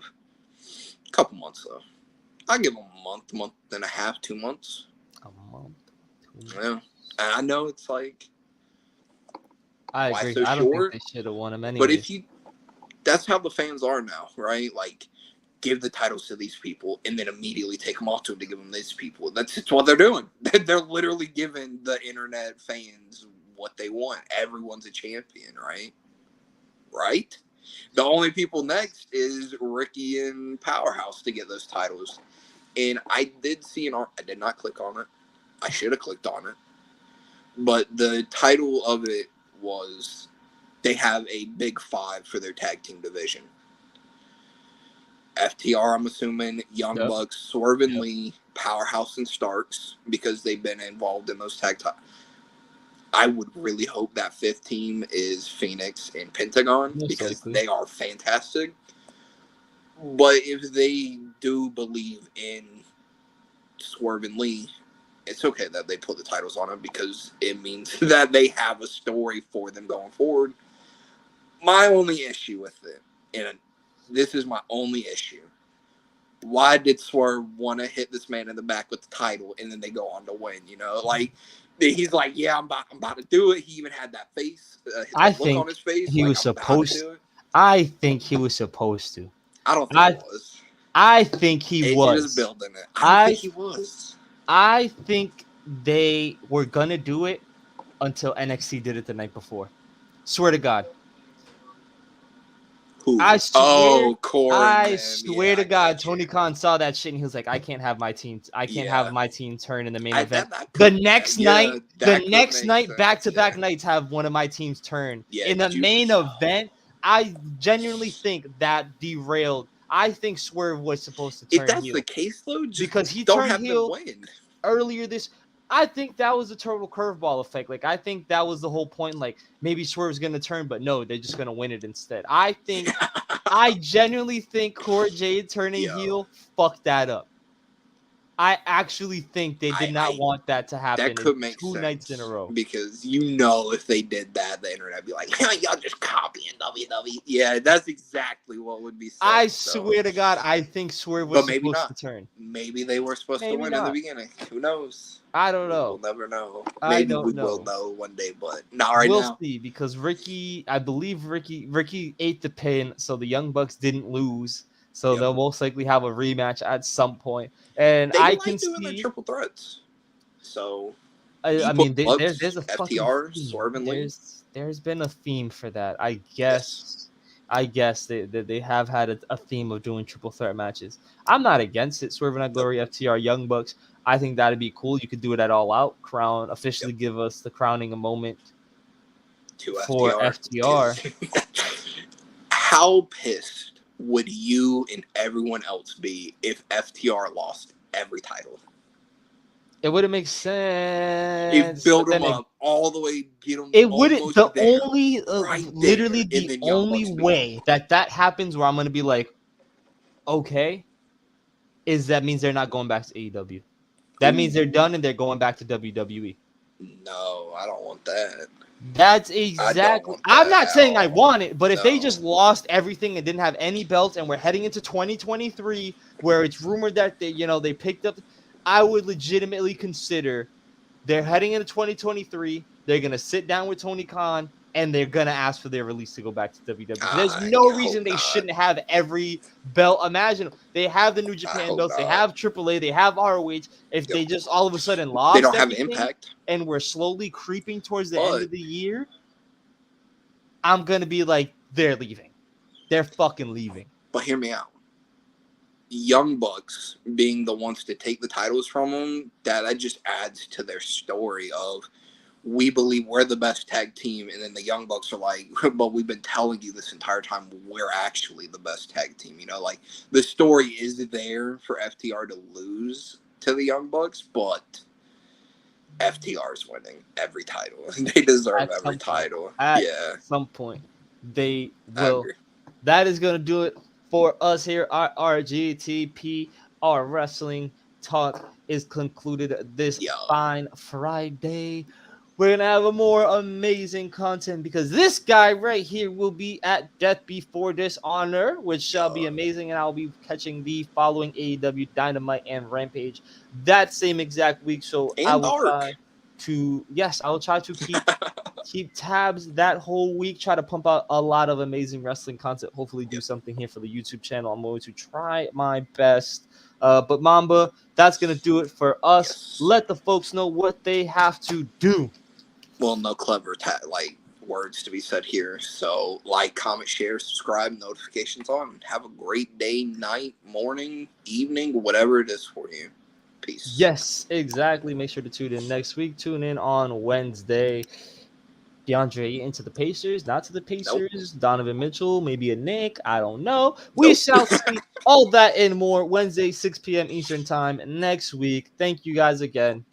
a couple months, though. I'll give them a month and a half, 2 months. A month? 2 months. Yeah. And I know it's like... I agree. So I don't short? think they should have won them anyway. But if you... That's how the fans are now, right? Like, give the titles to these people and then immediately take them off to give them these people. That's what they're doing. They're literally giving the internet fans what they want. Everyone's a champion, right? Right? The only people next is Ricky and Powerhouse to get those titles. And I did see I did not click on it. I should have clicked on it. But the title of it was... They have a big 5 for their tag team division. FTR, I'm assuming, Young Bucks, Swerve and Lee, Powerhouse and Starks, because they've been involved in those tag titles. I would really hope that 5th team is Phoenix and Pentagon, because they are fantastic. But if they do believe in Swerve and Lee, it's okay that they put the titles on them, because it means that they have a story for them going forward. My only issue with it, and this is my only issue, why did Swerve want to hit this man in the back with the title and then they go on to win? Like, he's like, yeah, I'm about to do it. He even had that face, look on his face. He was supposed to. I think he was supposed to. I don't think he was. I think he was. He was building it. I think he was. I think they were going to do it until NXT did it the night before. Swear to God. Who? Corey. I swear to God, Tony Khan saw that shit and he was like, I can't have my team. I can't have my team turn in the main event. The next night, back-to-back nights have one of my teams turn. In the main event, I genuinely think that derailed. I think Swerve was supposed to turn heel. If that's the case, though, because he turned heel earlier this. I think that was a total curveball effect. Like, I think that was the whole point. Like, maybe Swerve's going to turn, but no, they're just going to win it instead. I genuinely think Court Jade turning heel fucked that up. I actually think they did not want that to happen. That could make 2 nights in a row. Because if they did that, the internet would be like, y'all just copying WWE. Yeah, that's exactly what would be said. I swear to God, I think Swerve was supposed to turn. Maybe they were supposed to win in the beginning. Who knows? I don't know. We'll never know. Maybe we will know one day, but not right now. We'll see, because I believe Ricky ate the pin, so the Young Bucks didn't lose. So they'll most likely have a rematch at some point. And I can see their triple threats. So I mean, there's a FTR, Swerve and Lee. There's been a theme for that. I guess they have had a theme of doing triple threat matches. I'm not against it. Swerve and Glory, FTR, Young Bucks. I think that'd be cool. You could do it at All Out. Officially give us the crowning a moment for FTR. How pissed would you and everyone else be if FTR lost every title? It wouldn't make sense. It build them up all the way, get them. It wouldn't. The only, literally, the only way that happens where I'm gonna be like, okay, is that means they're not going back to AEW. That means they're done and they're going back to WWE. No, I don't want that. That's exactly. I'm not saying I want it, but if they just lost everything and didn't have any belts, and we're heading into 2023, where it's rumored that they picked up, I would legitimately consider they're heading into 2023. They're gonna sit down with Tony Khan and they're gonna ask for their release to go back to WWE. There's no reason they shouldn't have every belt imaginable. They have the New Japan belts. They have AAA. They have ROH. If they just all of a sudden lost, they don't have Impact, and we're slowly creeping towards the end of the year, I'm gonna be like, they're leaving. They're fucking leaving. But hear me out. Young Bucks being the ones to take the titles from them, that just adds to their story of, we believe we're the best tag team, and then the Young Bucks are like, but we've been telling you this entire time we're actually the best tag team. You know, like, the story is there for FTR to lose to the Young Bucks, but FTR's winning every title. They deserve every title. At Yeah, some point, they I will. agree. That is going to do it for us here at RGTP. Our wrestling talk is concluded this Yeah. fine Friday. We're going to have a more amazing content because this guy right here will be at Death Before Dishonor, which shall be amazing. And I'll be catching the following AEW Dynamite and Rampage that same exact week. So And I will Dark. try to, yes, I will try to keep tabs that whole week, try to pump out a lot of amazing wrestling content, hopefully do something here for the YouTube channel. I'm going to try my best. But Mamba, that's going to do it for us. Yes. Let the folks know what they have to do. Well, no clever words to be said here. So like, comment, share, subscribe, notifications on. Have a great day, night, morning, evening, whatever it is for you. Peace. Yes, exactly. Make sure to tune in next week. Tune in on Wednesday. DeAndre into the Pacers, not to the Pacers. Nope. Donovan Mitchell, maybe a Knick. I don't know. We shall see all that and more Wednesday, 6 p.m. Eastern time next week. Thank you guys again.